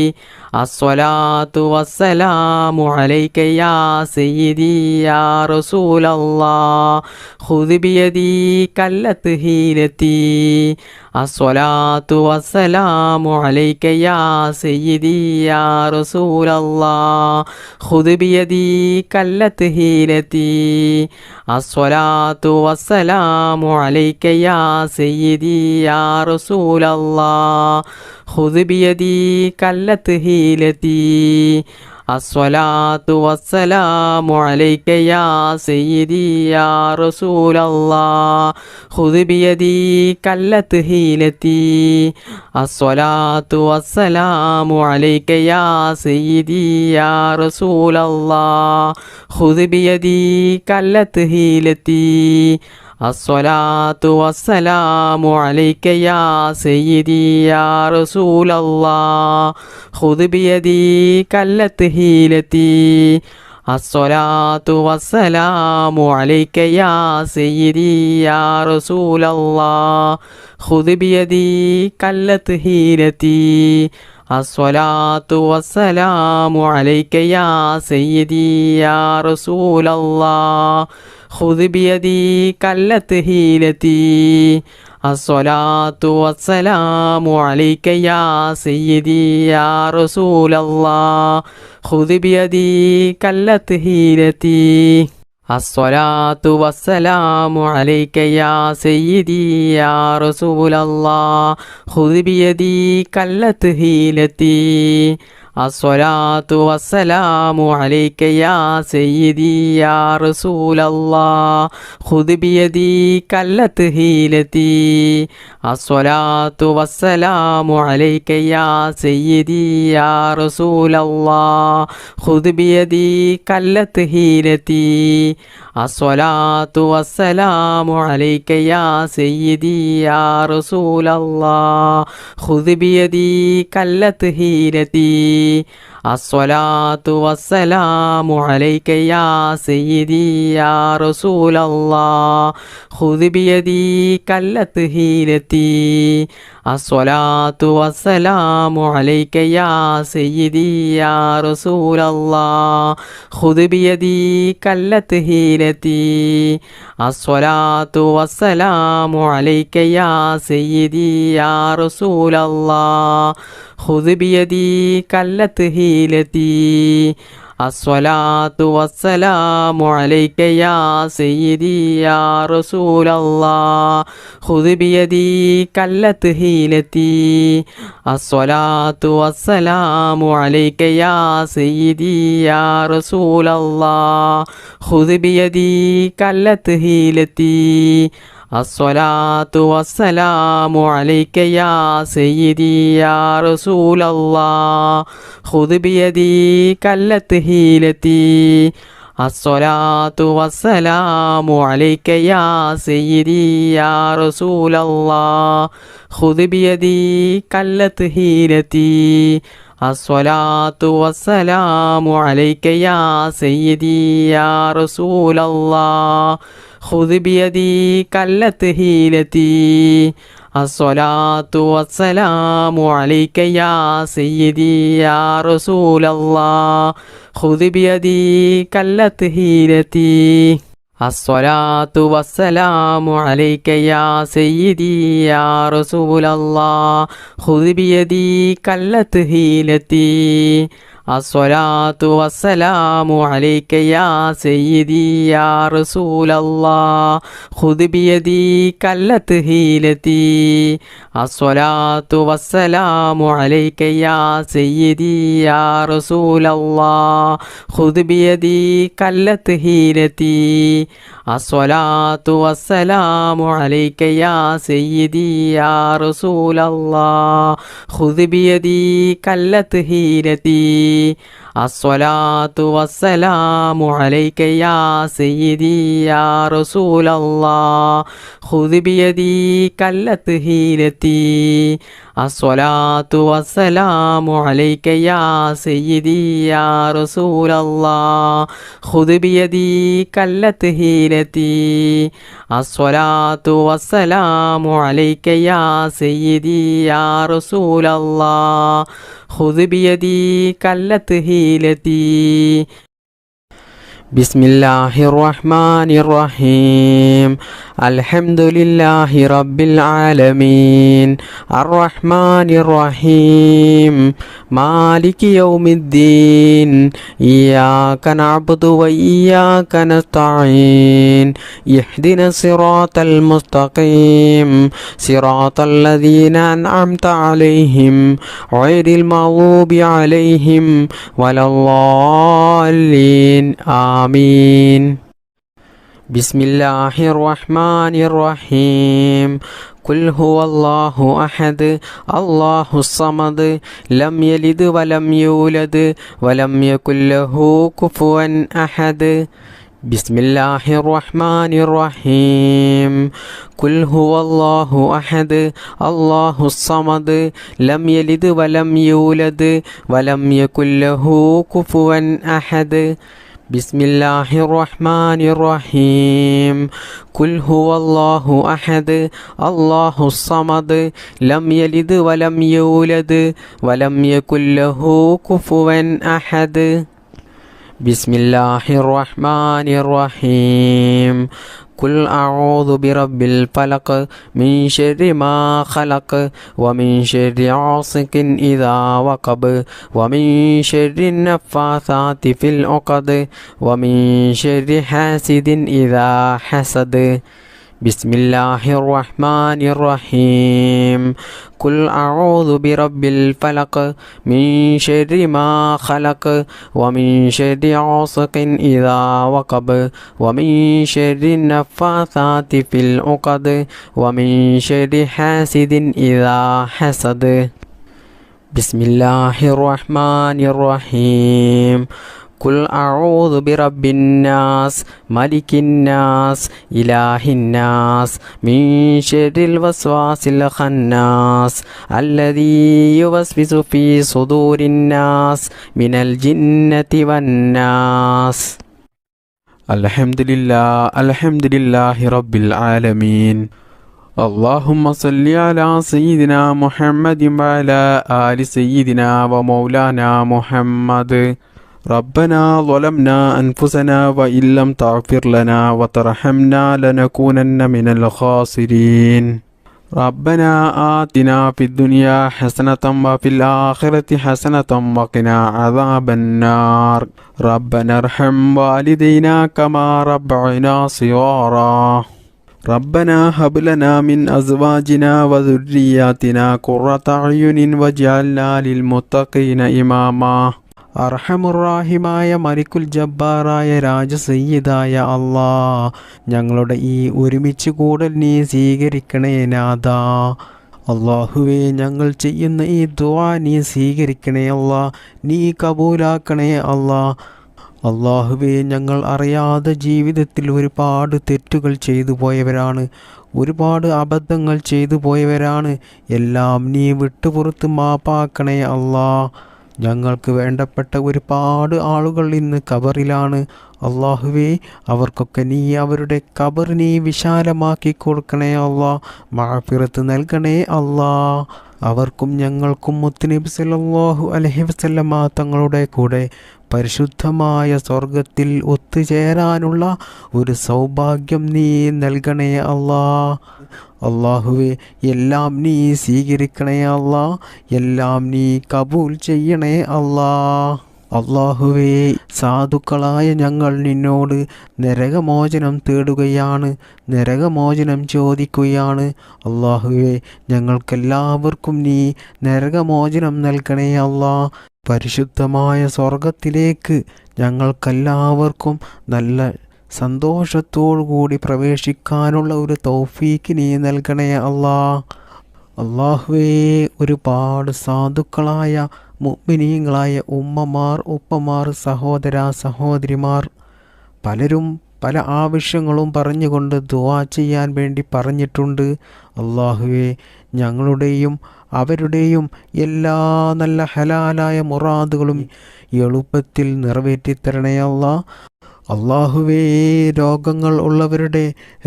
الصلاة والسلام عليك يا سيدي يا رسول الله خذ بيدي كلت هيلتي الصلاة والسلام عليك يا سيدي يا رسول الله خذ بيدي كلت هيلتي الصلاة والسلام عليك يا سيدي يا رسول الله خذ بيدي كلت هيلتي الصلاة والسلام عليك يا سيدي يا رسول الله خذ بيدي كلت هيلتي الصلاة والسلام عليك يا سيدي يا رسول الله خذ بيدي كلت هيلتي الصلاة والسلام عليك يا سيدي يا رسول الله خذ بيدي كلت هيلتي الصلاة والسلام عليك يا سيدي يا رسول الله خذ بيدي كلت هيلتي الصلاة والسلام عليك يا سيدي يا رسول الله خذ بيدي كلت هيلتي الصلاة والسلام عليك يا سيدي يا رسول الله خذ بيدي كلت هيلتي الصلاة والسلام عليك يا سيدي يا رسول الله خذ بيدي كلت هيلتي الصلاة والسلام عليك يا سيدي يا رسول الله خذ بيدي كلت هيلتي الصلاة والسلام عليك يا سيدي يا رسول الله خذ بيدي كلت هيلتي الصلاة والسلام عليك يا سيدي يا رسول الله خذ بيدي كلت هيلتي الصلاة والسلام عليك يا سيدي يا رسول الله خذ بيدي كلت هيلتي الصلاة والسلام عليك يا سيدي يا رسول الله خذ بيدي كلت هيلتي الصلاة والسلام عليك يا سيدي يا رسول الله خذ بيدي كلت هيلتي الصلاة والسلام عليك يا سيدي يا رسول الله خذ بيدي كلت هيلتي الصلاة والسلام عليك يا سيدي يا رسول الله خذ بيدي كلت هيلتي الصلاة والسلام عليك يا سيدي يا رسول الله خذ بيدي كلت هيلتي الصلاة والسلام عليك يا سيدي يا رسول الله خذ بيدي كلت هيلتي الصلاة والسلام عليك يا سيدي يا رسول الله خذ بيدي كلت هيلتي الصلاة والسلام عليك يا سيدي يا رسول الله خذ بيدي كلت هيلتي الصلاة والسلام عليك يا سيدي يا رسول الله خذ بيدي كلت هيلتي الصلاة والسلام عليك يا سيدي يا رسول الله خذ بيدي كلت هيلتي الصلاة والسلام عليك يا سيدي يا رسول الله خذ بيدي كلت هيلتي الصلاة والسلام عليك يا سيدي يا رسول الله خذ بيدي كلت هيلتي الصلاة والسلام عليك يا سيدي يا رسول الله خذ بيدي كلت هيلتي الصلاة والسلام عليك يا سيدي يا رسول الله خذ بيدي كلت هيلتي الصلاة والسلام عليك يا سيدي يا رسول الله خذ بيدي كلت هيلتي ബിസ്മില്ലാഹിർ റഹ്മാനിർ റഹീം അൽഹംദുലില്ലാഹി റബ്ബിൽ ആലമീൻ അർറഹ്മാനിർ റഹീം മാലികി യൗമിദ്ദീൻ ഇയ്യാക നഅ്ബുദു വ ഇയ്യാക നസ്തഈൻ ഇഹ്ദിനസ് സിറാത്തൽ മുസ്തഖീം സിറാത്തൽ ലദീന അൻഅംത അലൈഹിം ഗൈറിൽ മഗ്ദൂബി അലൈഹിം വലദ്ദാല്ലീൻ ആമീൻ. ബിസ്മില്ലാഹിർ റഹ്മാനിർ റഹീം ഖുൽ ഹുവല്ലാഹു അഹദ് അല്ലാഹുസ് സമദ് ലം യലിദ് വലം യൂലദ് വലം യകുൽ ലഹു കുഫുവൻ അഹദ്. ബിസ്മില്ലാഹിർ റഹ്മാനിർ റഹീം ഖുൽ ഹുവല്ലാഹു അഹദ് അല്ലാഹുസ് സമദ് ലം യലിദ് വലം യൂലദ് വലം യകുൽ ലഹു കുഫുവൻ അഹദ്. ബിസ്മില്ലാഹിർ റഹ്മാനിർ റഹീം ഖുൽ ഹുവല്ലാഹു അഹദ് അല്ലാഹുസ് സമദ് ലം യലിദ് വലം യൂലദ് വലം യകുൽ ലഹു കുഫുവൻ അഹദ്. ബിസ്മില്ലാഹിർ റഹ്മാനിർ റഹീം ഖുൽ അഊദു ബിറബ്ബിൽ ഫലഖ് മിൻ ശർരി മാ ഖലഖ് വമിൻ ശർരി ഗാസിഖിൻ ഇദാ വഖബ് വമിൻ ശർരി നഫ്ഫാസാതി ഫിൽ ഉഖദ് വമിൻ ശർരി ഹാസിദിൻ ഇദാ ഹസദ്. ബിസ്മില്ലാഹിർ റഹ്മാനിർ റഹീം ഖുൽ അഊദു ബിറബ്ബിൽ ഫലഖ് മിൻ ശർരി മാ ഖലഖ് വമിൻ ശർരി ഗാസിഖിൻ ഇദാ വഖബ് വമിൻ ശർരി നഫ്ഫാസാതി ഫിൽ ഉഖദ് വമിൻ ശർരി ഹാസിദിൻ ഇദാ ഹസദ്. ബിസ്മില്ലാഹിർ റഹ്മാനിർ റഹീം ഖുൽ അഊദു ബിറബ്ബിൻ നാസ് മലിക്കിൻ നാസ് ഇലാഹിൻ നാസ് മിൻ ശർരിൽ വസ്വാസിൽ ഖന്നാസ് അല്ലദീ യുവസ്വിസു ഫീ സുദൂരിൻ നാസ് മിനൽ ജിന്നതി വന്നാസ്. അൽഹംദുലില്ലാഹി റബ്ബിൽ ആലമീൻ. اللهم صل على سيدنا محمد وعلى آل سيدنا ومولانا محمد. ربنا ظلمنا أنفسنا وإن لم تغفر لنا وترحمنا لنكونن من الخاسرين. ربنا آتنا في الدنيا حسنة وفي الآخرة حسنة وقنا عذاب النار. ربنا ارحم والدينا كما ربعنا صغارا. ربنا هب لنا من أزواجنا وذرياتنا قرة أعين واجعلنا للمتقين إماما. അർഹമുറാഹിമായ മലിക്കുൽ ജബ്ബാറായ രാജസയ്യിദായ അല്ലാ, ഞങ്ങളുടെ ഈ ഒരുമിച്ച് കൂടൽ നീ സ്വീകരിക്കണേ നാഥാ. അള്ളാഹുവേ, ഞങ്ങൾ ചെയ്യുന്ന ഈ ദുആ നീ സ്വീകരിക്കണേ അല്ലാ, നീ കബൂലാക്കണേ അല്ലാ. അള്ളാഹുവേ, ഞങ്ങൾ അറിയാതെ ജീവിതത്തിൽ ഒരുപാട് തെറ്റുകൾ ചെയ്തു പോയവരാണ്, ഒരുപാട് അബദ്ധങ്ങൾ ചെയ്തു പോയവരാണ്. എല്ലാം നീ വിട്ടുപുറത്ത് മാപ്പാക്കണേ അല്ലാ. ഞങ്ങൾക്ക് വേണ്ടപ്പെട്ട ഒരുപാട് ആളുകൾ ഇന്ന് ഖബറിലാണ്. അള്ളാഹുവേ, അവർക്കൊക്കെ നീ അവരുടെ ഖബർ നീ വിശാലമാക്കി കൊടുക്കണേ അല്ലാ, മഗ്ഫിറത്ത് നൽകണേ അല്ലാ. അവർക്കും ഞങ്ങൾക്കും മുത്തുനബി സല്ലല്ലാഹു അലൈഹി വസല്ലമ തങ്ങളുടെ കൂടെ പരിശുദ്ധമായ സ്വർഗത്തിൽ ഒത്തുചേരാനുള്ള ഒരു സൗഭാഗ്യം നീ നൽകണേ അല്ലാ. അള്ളാഹുവേ, എല്ലാം നീ സ്വീകരിക്കണേ അല്ലാ, എല്ലാം നീ കബൂൽ ചെയ്യണേ അല്ലാ. അള്ളാഹുവേ, സാധുക്കളായ ഞങ്ങൾ നിന്നോട് നരകമോചനം തേടുകയാണ്, നരകമോചനം ചോദിക്കുകയാണ്. അള്ളാഹുവേ, ഞങ്ങൾക്കെല്ലാവർക്കും നീ നരകമോചനം നൽകണേ അല്ലാ. പരിശുദ്ധമായ സ്വർഗത്തിലേക്ക് ഞങ്ങൾക്കെല്ലാവർക്കും നല്ല സന്തോഷത്തോടുകൂടി പ്രവേശിക്കാനുള്ള ഒരു തൗഫീക്ക് നീ നൽകണേ അല്ലാ. അള്ളാഹുവേ, ഒരുപാട് സാധുക്കളായ മുഅ്മിനീങ്ങളായ ഉമ്മമാർ, ഉപ്പമാർ, സഹോദര സഹോദരിമാർ പലരും പല ആവശ്യങ്ങളും പറഞ്ഞുകൊണ്ട് ദുആ ചെയ്യാൻ വേണ്ടി പറഞ്ഞിട്ടുണ്ട്. അള്ളാഹുവേ, ഞങ്ങളുടെയും അവരുടെയും എല്ലാ നല്ല ഹലാലായ മുറാദുകളും എളുപ്പത്തിൽ നിറവേറ്റിത്തരണേ അല്ലാ. അള്ളാഹുവേ, രോഗങ്ങൾ ഉള്ളവരുടെ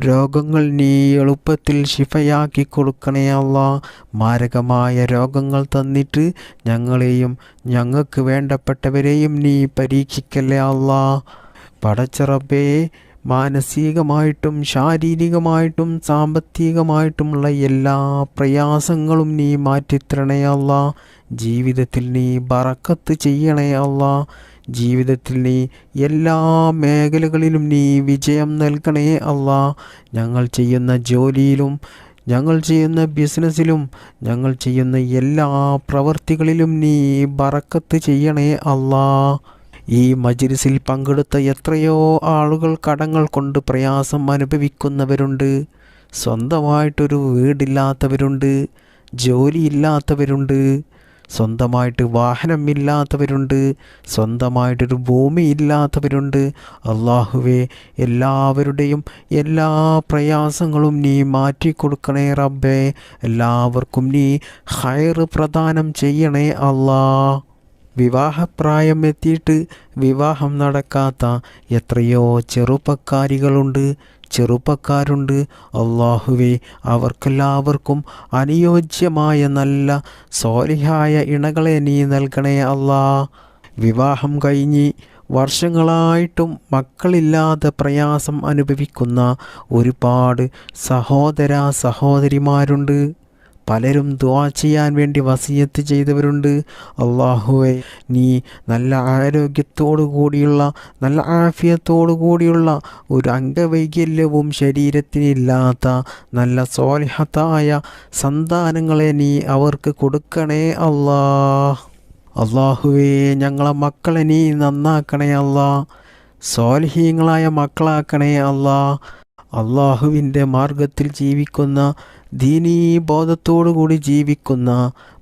രോഗങ്ങൾ നീ എളുപ്പത്തിൽ ശിഫയാക്കി കൊടുക്കണേ അല്ലാ. മാരകമായ രോഗങ്ങൾ തന്നിട്ട് ഞങ്ങളെയും ഞങ്ങൾക്ക് വേണ്ടപ്പെട്ടവരെയും നീ പരീക്ഷിക്കല്ലേ അല്ലാ. പടച്ച റബ്ബേ, മാനസികമായിട്ടും ശാരീരികമായിട്ടും സാമ്പത്തികമായിട്ടുമുള്ള എല്ലാ പ്രയാസങ്ങളും നീ മാറ്റിത്തരണേ അല്ലാ. ജീവിതത്തിൽ നീ ബറക്കത്ത് ചെയ്യണേ അല്ലാ. ജീവിതത്തിൽ നീ എല്ലാ മേഖലകളിലും നീ വിജയം നൽകണേ അല്ലാ. ഞങ്ങൾ ചെയ്യുന്ന ജോലിയിലും ഞങ്ങൾ ചെയ്യുന്ന ബിസിനസ്സിലും ഞങ്ങൾ ചെയ്യുന്ന എല്ലാ പ്രവൃത്തികളിലും നീ ബറക്കത്ത് ചെയ്യണേ അല്ലാ. ഈ മജ്‌ലിസിൽ പങ്കെടുത്ത എത്രയോ ആളുകൾ കടങ്ങൾ കൊണ്ട് പ്രയാസം അനുഭവിക്കുന്നവരുണ്ട്. സ്വന്തമായിട്ടൊരു വീടില്ലാത്തവരുണ്ട്, ജോലിയില്ലാത്തവരുണ്ട്, സ്വന്തമായിട്ട് വാഹനമില്ലാത്തവരുണ്ട്, സ്വന്തമായിട്ടൊരു ഭൂമി ഇല്ലാത്തവരുണ്ട്. അല്ലാഹുവേ, എല്ലാവരുടെയും എല്ലാ പ്രയാസങ്ങളും നീ മാറ്റിക്കൊടുക്കണേ റബ്ബേ. എല്ലാവർക്കും നീ ഖൈർ പ്രദാനം ചെയ്യണേ അല്ലാ. വിവാഹപ്രായം എത്തിയിട്ട് വിവാഹം നടക്കാത്ത എത്രയോ ചെറുപ്പക്കാരുണ്ട്. അല്ലാഹുവേ, അവർക്കെല്ലാവർക്കും അനുയോജ്യമായ നല്ല സ്വാലിഹായ ഇണകളെ നീ നൽകണേ അല്ലാ. വിവാഹം കഴിഞ്ഞ് വർഷങ്ങളായിട്ടും മക്കളില്ലാതെ പ്രയാസം അനുഭവിക്കുന്ന ഒരുപാട് സഹോദരിമാരുണ്ട്. പലരും ദുആ ചെയ്യാൻ വേണ്ടി വസിയത്ത് ചെയ്തവരുണ്ട്. അല്ലാഹുവേ, നീ നല്ല ആരോഗ്യത്തോടു കൂടിയുള്ള നല്ല ആഫിയത്തോടു കൂടിയുള്ള ഒരു അംഗവൈകല്യവും ശരീരത്തിനില്ലാത്ത നല്ല സ്വാലിഹത്തായ സന്താനങ്ങളെ നീ അവർക്ക് കൊടുക്കണേ അല്ലാ. അല്ലാഹുവേ, ഞങ്ങളെ മക്കളെ നീ നന്നാക്കണേ അല്ലാ. സ്വാലിഹീങ്ങളായ മക്കളാക്കണേ അല്ലാ. അല്ലാഹുവിൻ്റെ മാർഗത്തിൽ ജീവിക്കുന്ന, ദീനീ ബോധത്തോടുകൂടി ജീവിക്കുന്ന,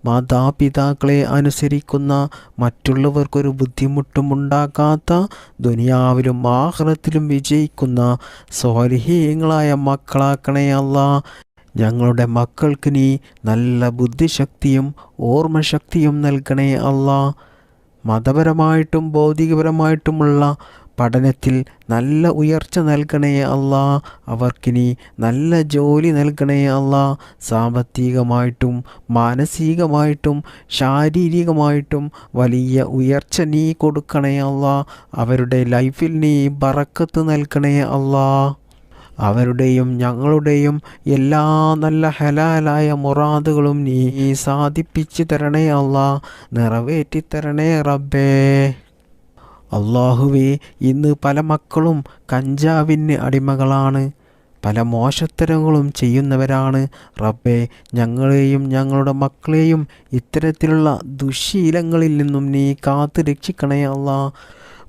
മാതാപിതാക്കളെ അനുസരിക്കുന്ന, മറ്റുള്ളവർക്കൊരു ബുദ്ധിമുട്ടും ഉണ്ടാക്കാത്ത, ദുനിയാവിലും ആഖിറത്തിലും വിജയിക്കുന്ന സ്വാലിഹീങ്ങളായ മക്കളാക്കണേ അല്ലാ. ഞങ്ങളുടെ മക്കൾക്ക് നീ നല്ല ബുദ്ധിശക്തിയും ഓർമ്മശക്തിയും നൽകണേ അല്ലാ. മതപരമായിട്ടും ഭൗതികപരമായിട്ടുമുള്ള പഠനത്തിൽ നല്ല ഉയർച്ച നൽകണേ അല്ലാ. അവർക്കിനി നല്ല ജോലി നൽകണേ അല്ലാ. സാമ്പത്തികമായിട്ടും മാനസികമായിട്ടും ശാരീരികമായിട്ടും വലിയ ഉയർച്ച നീ കൊടുക്കണേ അല്ലാ. അവരുടെ ലൈഫിൽ നീ ബറക്കത്ത് നൽകണേ അല്ലാ. അവരുടെയും ഞങ്ങളുടെയും എല്ലാ നല്ല ഹലാലായ മുറാദുകളും നീ സാധിപ്പിച്ചു തരണേ അല്ലാ. നിറവേറ്റി തരണേ റബ്ബേ. അല്ലാഹുവേ, ഇന്ന് പല മക്കളും കഞ്ചാവിന് അടിമകളാണ്, പല മോശത്തരങ്ങളും ചെയ്യുന്നവരാണ്. റബ്ബേ, ഞങ്ങളെയും ഞങ്ങളുടെ മക്കളെയും ഇത്തരത്തിലുള്ള ദുശ്ശീലങ്ങളിൽ നിന്നും നീ കാത്തു രക്ഷിക്കണേ അല്ലാ.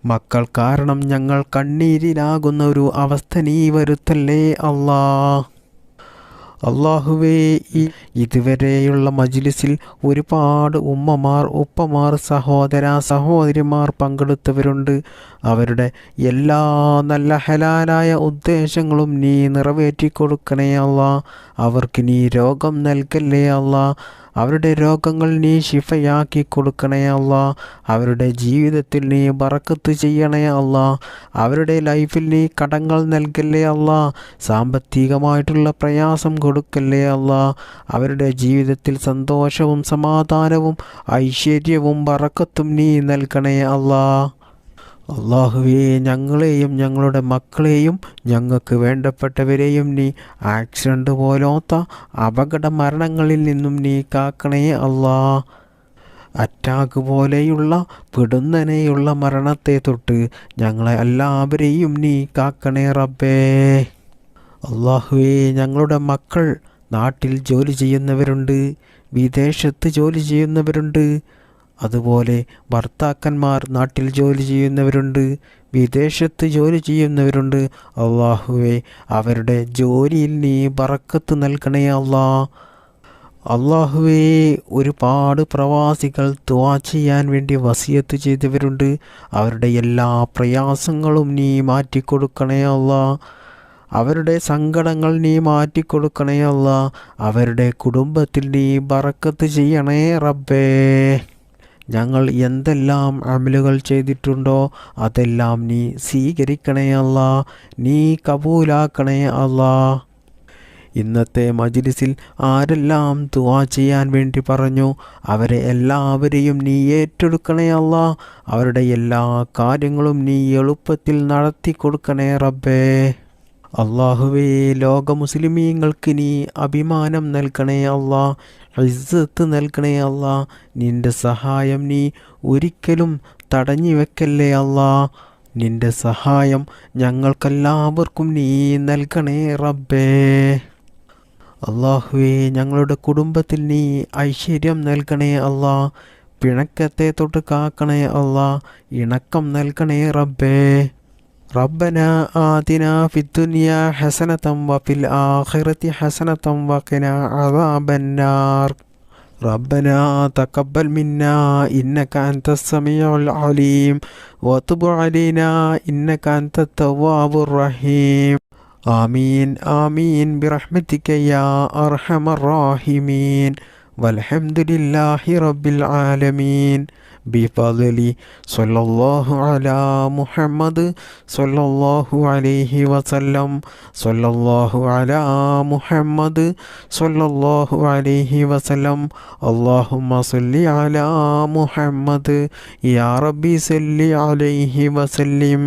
മക്കൾ കാരണം ഞങ്ങൾ കണ്ണീരിലാകുന്ന ഒരു അവസ്ഥ നീ വരുത്തല്ലേ അല്ലാ. അല്ലാഹുവേ, ഇതുവരെയുള്ള മജ്‌ലിസിൽ ഒരുപാട് ഉമ്മമാർ, ഉപ്പമാർ, സഹോദരിമാർ പങ്കെടുത്തവരുണ്ട്. അവരുടെ എല്ലാ നല്ല ഹലാലായ ഉദ്ദേശങ്ങളും നീ നിറവേറ്റി കൊടുക്കണേ അല്ലാ. അവർക്ക് നീ രോഗം നൽകല്ലേ അല്ലാ. അവരുടെ രോഗങ്ങൾ നീ ശിഫയാക്കി കൊടുക്കണേ അല്ലാ. അവരുടെ ജീവിതത്തിൽ നീ ബറക്കത്ത് ചെയ്യണേ അല്ലാ. അവരുടെ ലൈഫിൽ നീ കടങ്ങൾ നൽകല്ലേ അല്ലാ. സാമ്പത്തികമായിട്ടുള്ള പ്രയാസം കൊടുക്കല്ലേ അല്ലാ. അവരുടെ ജീവിതത്തിൽ സന്തോഷവും സമാധാനവും ഐശ്വര്യവും ബറക്കത്തും നീ നൽകണേ അല്ലാ. അല്ലാഹുവേ, ഞങ്ങളെയും ഞങ്ങളുടെ മക്കളെയും ഞങ്ങൾക്ക് വേണ്ടപ്പെട്ടവരെയും നീ ആക്സിഡൻ്റ് പോലത്തെ അപകട മരണങ്ങളിൽ നിന്നും നീ കാക്കണേ അല്ലാ. അറ്റാക്ക് പോലെയുള്ള പിടുന്നനെയുള്ള മരണത്തെ തൊട്ട് ഞങ്ങളെ എല്ലാവരെയും നീ കാക്കണേ റബ്ബേ. അല്ലാഹുവേ, ഞങ്ങളുടെ മക്കൾ നാട്ടിൽ ജോലി ചെയ്യുന്നവരുണ്ട്, വിദേശത്ത് ജോലി ചെയ്യുന്നവരുണ്ട്. അതുപോലെ ഭർത്താക്കന്മാർ നാട്ടിൽ ജോലി ചെയ്യുന്നവരുണ്ട്, വിദേശത്ത് ജോലി ചെയ്യുന്നവരുണ്ട്. അല്ലാഹുവേ, അവരുടെ ജോലിയിൽ നീ ബറക്കത്ത് നൽകണേ അല്ലാ. അല്ലാഹുവേ, ഒരുപാട് പ്രവാസികൾ ദുആ ചെയ്യാൻ വേണ്ടി വസിയത്ത് ചെയ്തവരുണ്ട്. അവരുടെ എല്ലാ പ്രയാസങ്ങളും നീ മാറ്റിക്കൊടുക്കണേ അല്ലാ. അവരുടെ സങ്കടങ്ങൾ നീ മാറ്റിക്കൊടുക്കണേ അല്ലാ. അവരുടെ കുടുംബത്തിൽ നീ ബറക്കത്ത് ചെയ്യണേ റബ്ബേ. ഞങ്ങൾ എന്തെല്ലാം അമലുകൾ ചെയ്തിട്ടുണ്ടോ അതെല്ലാം നീ സ്വീകരിക്കണേ അല്ലാ. നീ കബൂലാക്കണേ അല്ലാ. ഇന്നത്തെ മജ്ലിസിൽ ആരെല്ലാം ദുആ ചെയ്യാൻ വേണ്ടി പറഞ്ഞു അവരെ എല്ലാവരെയും നീ ഏറ്റെടുക്കണേ അല്ലാ. അവരുടെ എല്ലാ കാര്യങ്ങളും നീ എളുപ്പത്തിൽ നടത്തി കൊടുക്കണേ റബ്ബേ. അല്ലാഹുവേ, ലോക മുസ്ലിമീങ്ങൾക്ക് നീ അഭിമാനം നൽകണേ അല്ലാ, ഇസ്സത്ത് നൽകണേ അല്ലാ. നിന്റെ സഹായം നീ ഒരിക്കലും തടഞ്ഞു വെക്കല്ലേ അല്ലാ. നിന്റെ സഹായം ഞങ്ങൾക്കെല്ലാവർക്കും നീ നൽകണേ റബ്ബേ. അല്ലാഹുവേ, ഞങ്ങളുടെ കുടുംബത്തിൽ നീ ഐശ്വര്യം നൽകണേ അല്ലാ. പിണക്കത്തെ തൊട്ട് കാക്കണേ അല്ലാ. ഇണക്കം നൽകണേ റബ്ബേ. റബ്ബനാ ആതിനാ ഫിദ്ദുനിയാ ഹസനതം വഫിൽ ആഖിറതി ഹസനതം വഖിനാ അദാബന്നാർ. ربنا تقبل منا إنك أنت السميع العليم وتب علينا إنك أنت التواب الرحيم. آمين آمين برحمتك يا أرحم الراحمين والحمد لله رب العالمين بفضل صلى الله على محمد صلى الله عليه وسلم صلى الله على محمد صلى الله عليه وسلم اللهم صل على محمد يا ربي صل عليه وسلم.